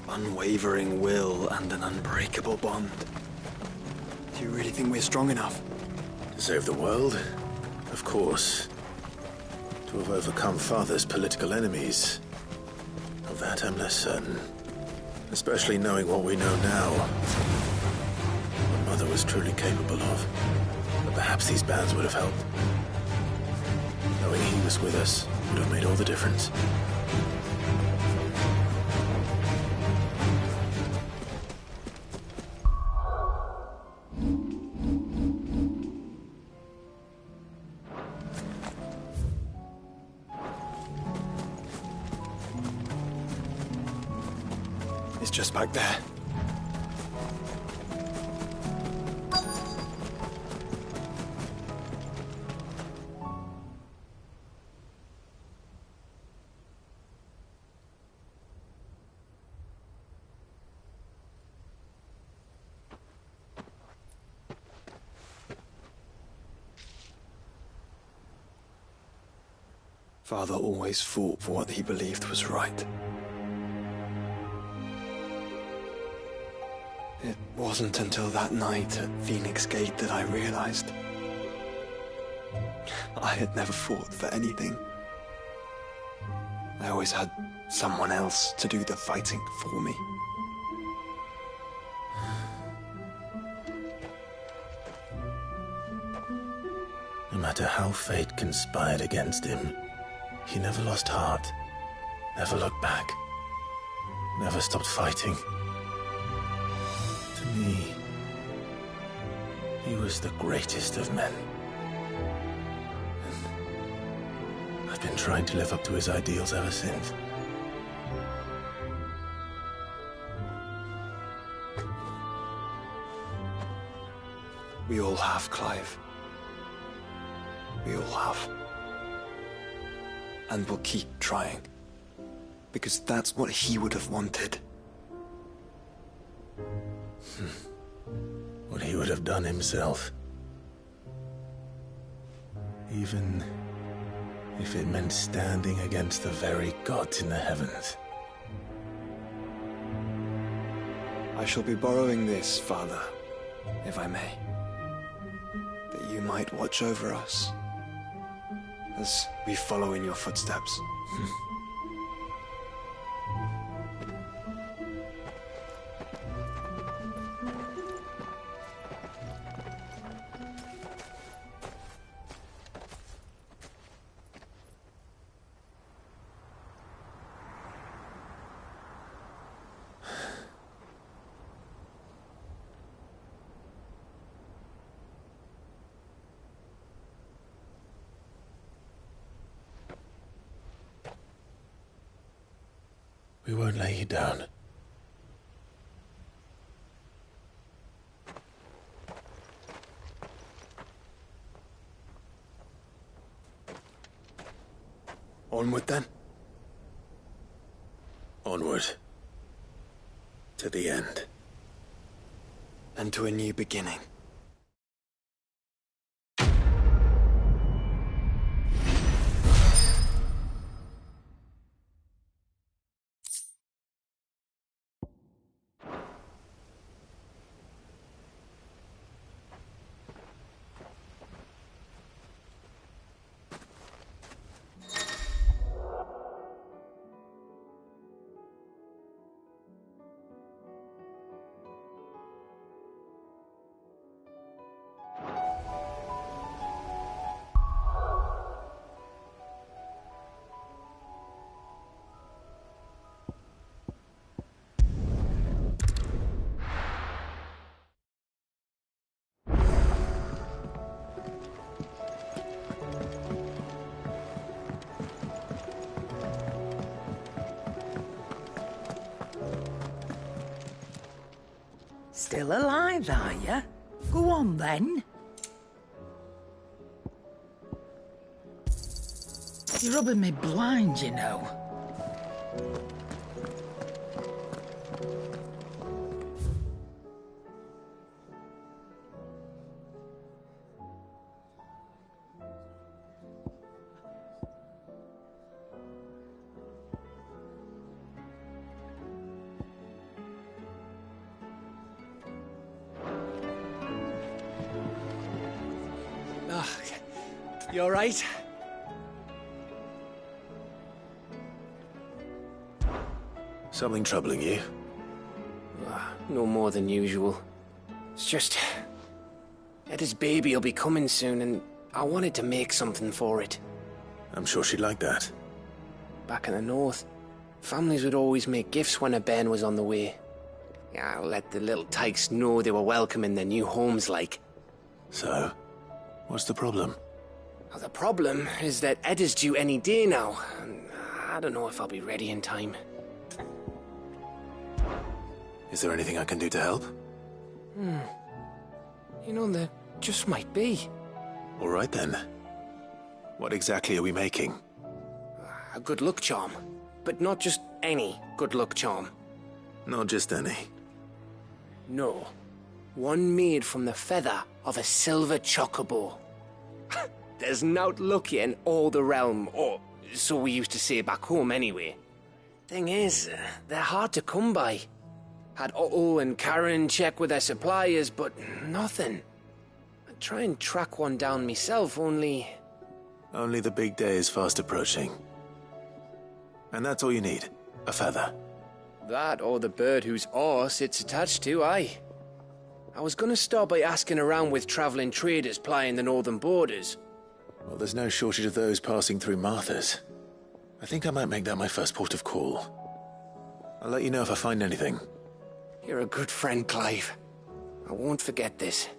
Unwavering will and an unbreakable bond. Do you really think we're strong enough? To save the world? Of course. To have overcome Father's political enemies? Of that I'm less certain. Especially knowing what we know now. What Mother was truly capable of. But perhaps these bands would have helped. Knowing he was with us would have made all the difference. It's just back there. Father always fought for what he believed was right. It wasn't until that night at Phoenix Gate that I realized I had never fought for anything. I always had someone else to do the fighting for me. No matter how fate conspired against him, he never lost heart, never looked back, never stopped fighting. To me, he was the greatest of men. And I've been trying to live up to his ideals ever since. We all have, Clive. We all have. And we'll keep trying. Because that's what he would have wanted. What he would have done himself. Even if it meant standing against the very gods in the heavens. I shall be borrowing this, Father, if I may. That you might watch over us as we follow in your footsteps. We won't lay you down. Onward, then? Onward. To the end. And to a new beginning. Still alive, are you? Go on, then. You're rubbing me blind, you know. You all right? Something troubling you? No more than usual. It's just... Eda's baby will be coming soon, and I wanted to make something for it. I'm sure she'd like that. Back in the north, families would always make gifts when a bairn was on the way. Yeah, I'll let the little tykes know they were welcome in their new homes, like. So, what's the problem? Well, the problem is that Eda's due any day now, and I don't know if I'll be ready in time. Is there anything I can do to help? You know, there just might be. All right, then. What exactly are we making? A good luck charm. But not just any good luck charm. Not just any. No. One made from the feather of a silver chocobo. There's nowt lucky in all the realm, or so we used to say back home anyway. Thing is, they're hard to come by. Had Otto and Karen check with their suppliers, but nothing. I'd try and track one down myself, only... Only the big day is fast approaching. And that's all you need, a feather. That or the bird whose horse it's attached to, aye. I was gonna start by asking around with travelling traders plying the northern borders. Well, there's no shortage of those passing through Martha's. I think I might make that my first port of call. I'll let you know if I find anything. You're a good friend, Clive. I won't forget this.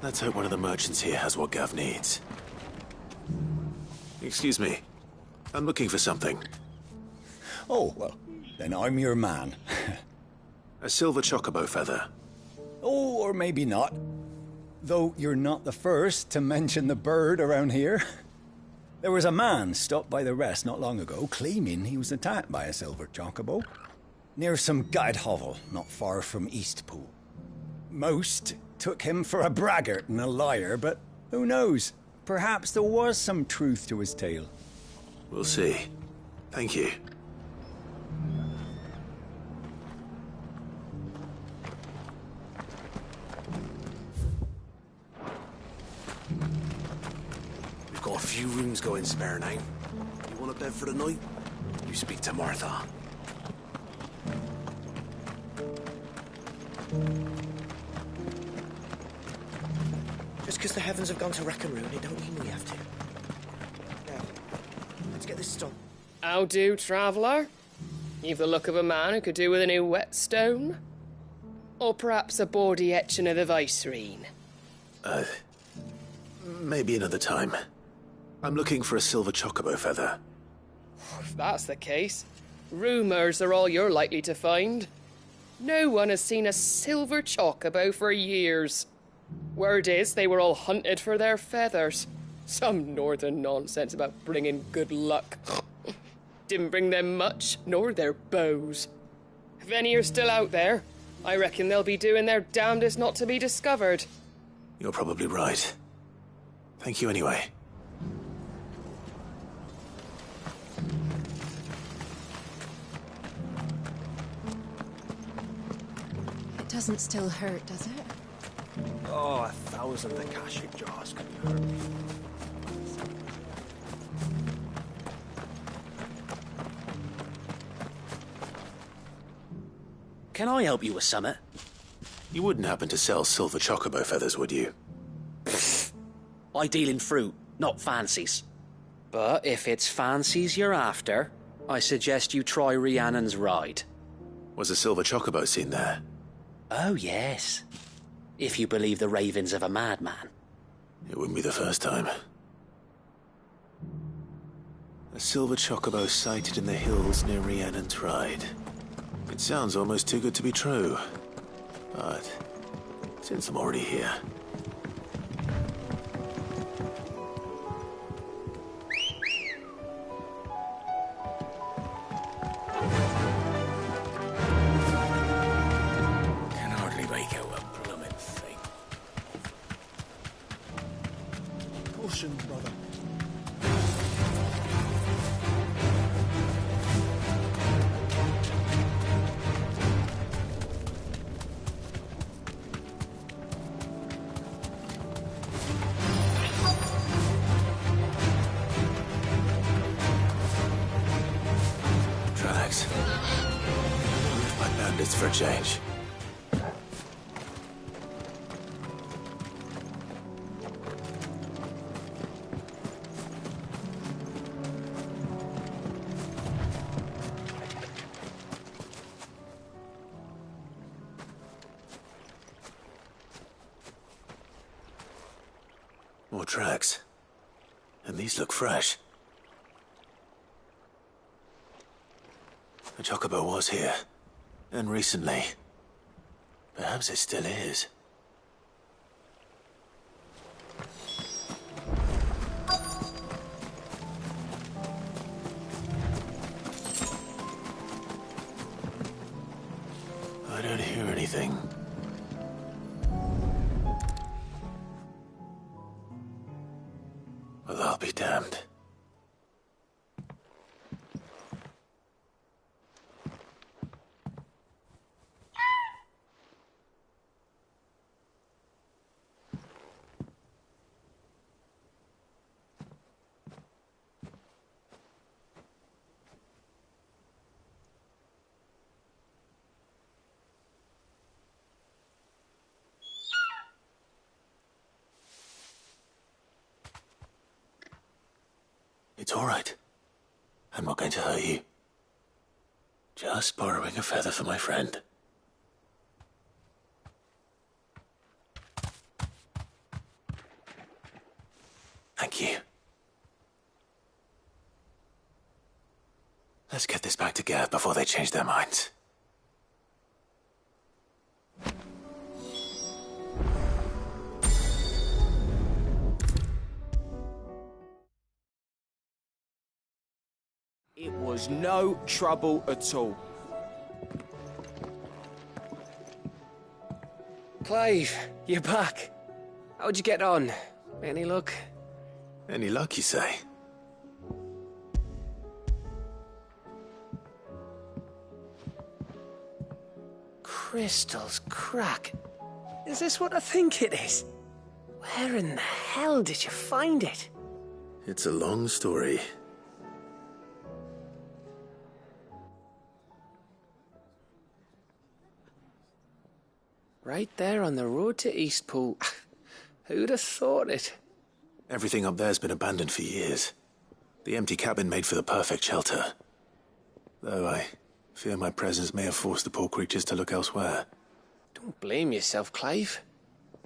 Let's hope one of the merchants here has what Gav needs. Excuse me. I'm looking for something. Oh, well, then I'm your man. A silver chocobo feather. Oh, or maybe not. Though you're not the first to mention the bird around here. There was a man stopped by the rest not long ago, claiming he was attacked by a silver chocobo. Near some guide hovel, not far from Eastpool. Most took him for a braggart and a liar, but who knows? Perhaps there was some truth to his tale. We'll see. Thank you. We've got a few rooms going spare now. You want a bed for the night? You speak to Martha. Just because the heavens have gone to wreck and ruin, it don't mean we have to. Now, let's get this stone. How do, traveller? You've the look of a man who could do with a new whetstone. Or perhaps a bawdy etching of the Vicerine. Maybe another time. I'm looking for a silver chocobo feather. If that's the case, rumours are all you're likely to find. No one has seen a silver chocobo for years. Word is they were all hunted for their feathers. Some northern nonsense about bringing good luck. Didn't bring them much, nor their bows. If any are still out there, I reckon they'll be doing their damnedest not to be discovered. You're probably right. Thank you anyway. It doesn't still hurt, does it? Oh, 1,000 Akashic jars couldn't hurt me. Can I help you with summit? You wouldn't happen to sell silver chocobo feathers, would you? I deal in fruit, not fancies. But if it's fancies you're after, I suggest you try Rhiannon's ride. Was a silver chocobo seen there? Oh, yes. If you believe the ravings of a madman. It wouldn't be the first time. A silver chocobo sighted in the hills near Rhiannon's ride. It sounds almost too good to be true. But since I'm already here... Can hardly make out a blooming thing. Caution, brother. Tracks. With my bandits for a change. More tracks. And these look fresh. The chocobo was here. And recently. Perhaps it still is. I don't hear anything. Well, I'll be damned. It's all right. I'm not going to hurt you. Just borrowing a feather for my friend. Thank you. Let's get this back to Gav before they change their minds. It was no trouble at all. Clive, you're back. How'd you get on? Any luck? Any luck, you say? Crystal's crack. Is this what I think it is? Where in the hell did you find it? It's a long story. Right there on the road to Eastpool. Who'd have thought it? Everything up there's been abandoned for years. The empty cabin made for the perfect shelter. Though I fear my presence may have forced the poor creatures to look elsewhere. Don't blame yourself, Clive.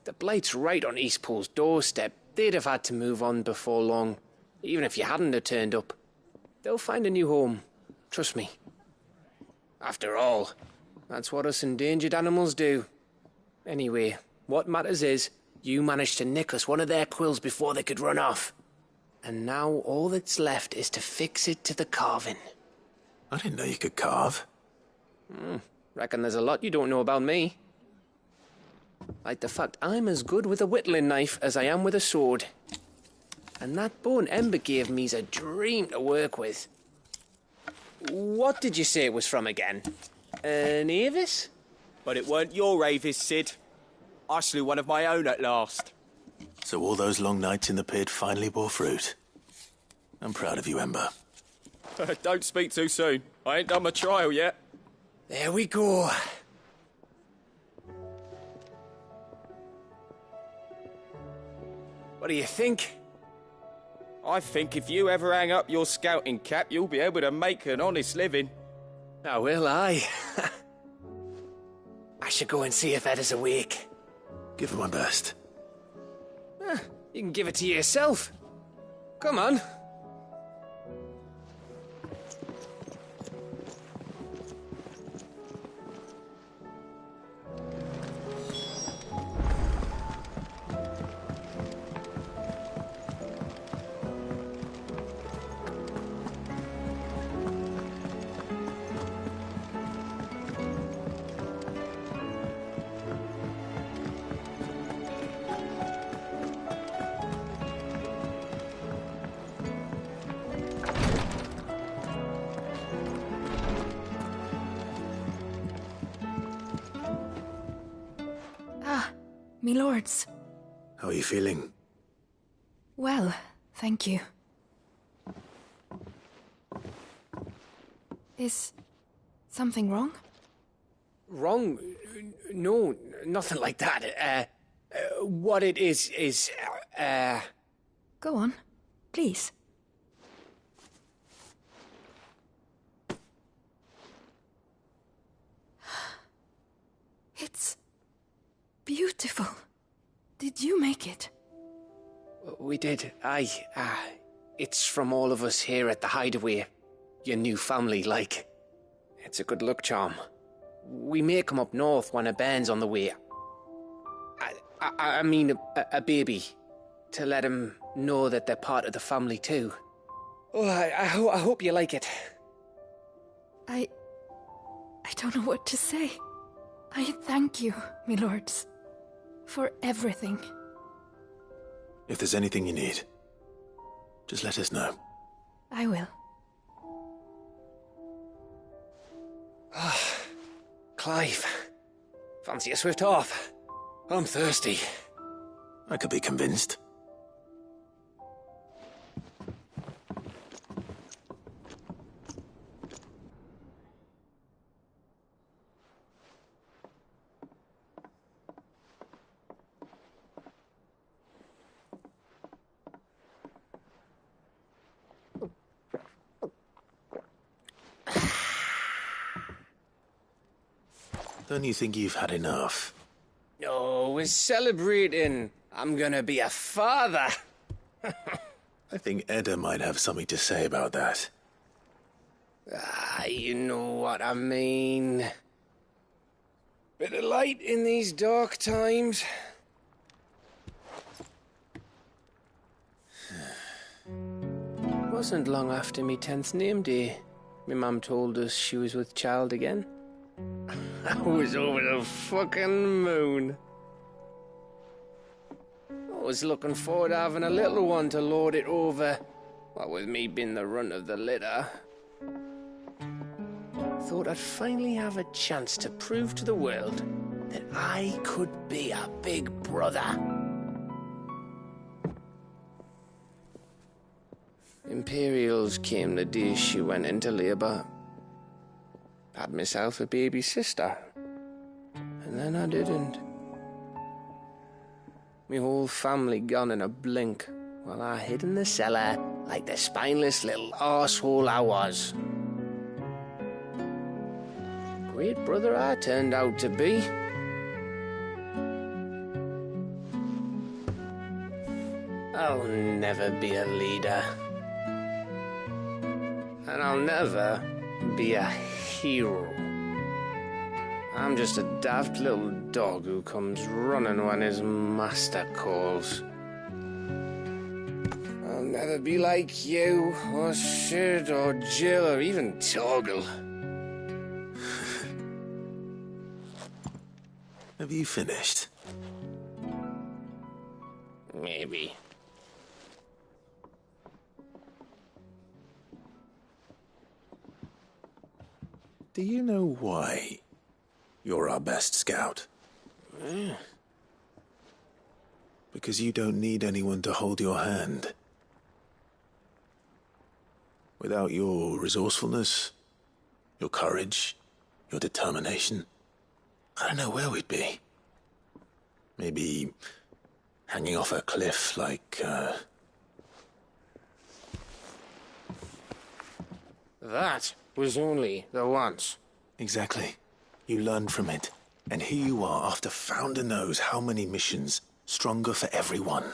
The blight's right on Eastpool's doorstep. They'd have had to move on before long, even if you hadn't have turned up. They'll find a new home. Trust me. After all, that's what us endangered animals do. Anyway, what matters is, you managed to nick us one of their quills before they could run off. And now all that's left is to fix it to the carving. I didn't know you could carve. Reckon there's a lot you don't know about me. Like the fact I'm as good with a whittling knife as I am with a sword. And that bone Ember gave me's a dream to work with. What did you say it was from again? An Avis? But it weren't your Avis, Sid. I slew one of my own at last. So all those long nights in the pit finally bore fruit. I'm proud of you, Ember. Don't speak too soon. I ain't done my trial yet. There we go. What do you think? I think if you ever hang up your scouting cap, you'll be able to make an honest living. Oh, will I? I should go and see if Ed is awake. Give it my best. You can give it to yourself. Come on. Me lords. How are you feeling? Well, thank you. Is something wrong? Wrong? No, nothing like that. What it is... Go on, please. It's beautiful. Did you make it? We did. Aye. It's from all of us here at the Hideaway. Your new family, like. It's a good luck charm. We may come up north when a band's on the way. I mean a baby. To let him know that they're part of the family too. Oh, I hope you like it. I don't know what to say. I thank you, me lords, for everything. If there's anything you need, just let us know. I will. Clive, fancy a swift off? I'm thirsty. I could be convinced. Don't you think you've had enough? No, we're celebrating. I'm gonna be a father. I think Edda might have something to say about that. You know what I mean. Bit of light in these dark times. Wasn't long after me 10th name day. My mum told us she was with child again. I was over the fucking moon. I was looking forward to having a little one to lord it over, what with me being the runt of the litter. Thought I'd finally have a chance to prove to the world that I could be a big brother. Imperials came the day she went into labour. Had myself a baby sister. And then I didn't. Me whole family gone in a blink, while I hid in the cellar like the spineless little arsehole I was. Great brother I turned out to be. I'll never be a leader. And I'll never be a hero. I'm just a daft little dog who comes running when his master calls. I'll never be like you, or Sid, or Jill, or even Torgal. Have you finished? Maybe. Do you know why you're our best scout? Yeah. Because you don't need anyone to hold your hand. Without your resourcefulness, your courage, your determination, I don't know where we'd be. Maybe hanging off a cliff like, That was only the once. Exactly. You learned from it. And here you are after Founder knows how many missions, stronger for everyone.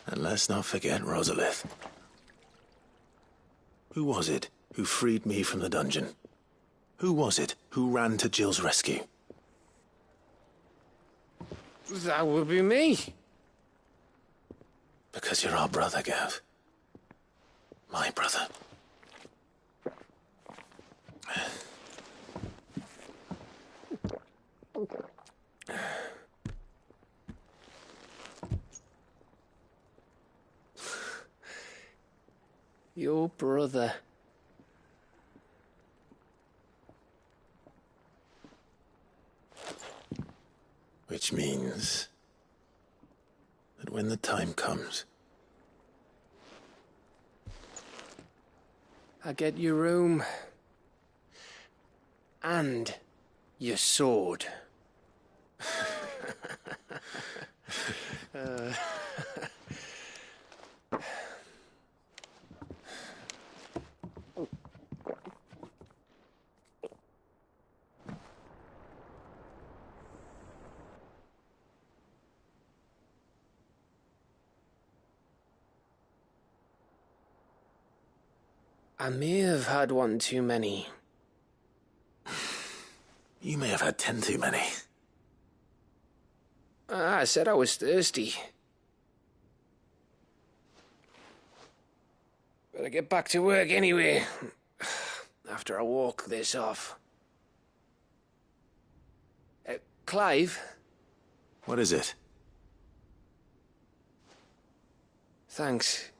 And let's not forget Rosalith. Who was it who freed me from the dungeon? Who was it who ran to Jill's rescue? That would be me. Because you're our brother, Gav. My brother. Your brother. Which means that when the time comes, I get your room. And your sword. I may have had one too many. you may have had 10 too many. I said I was thirsty. Better get back to work anyway, after I walk this off. Clive? What is it? Thanks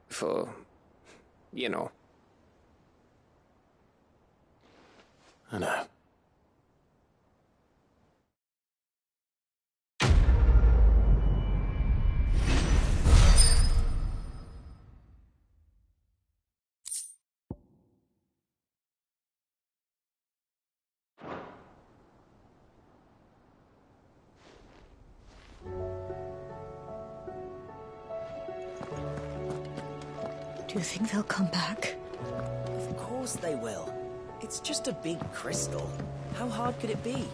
for, you know. I know. Do you think they'll come back? Of course they will. It's just a big crystal. How hard could it be?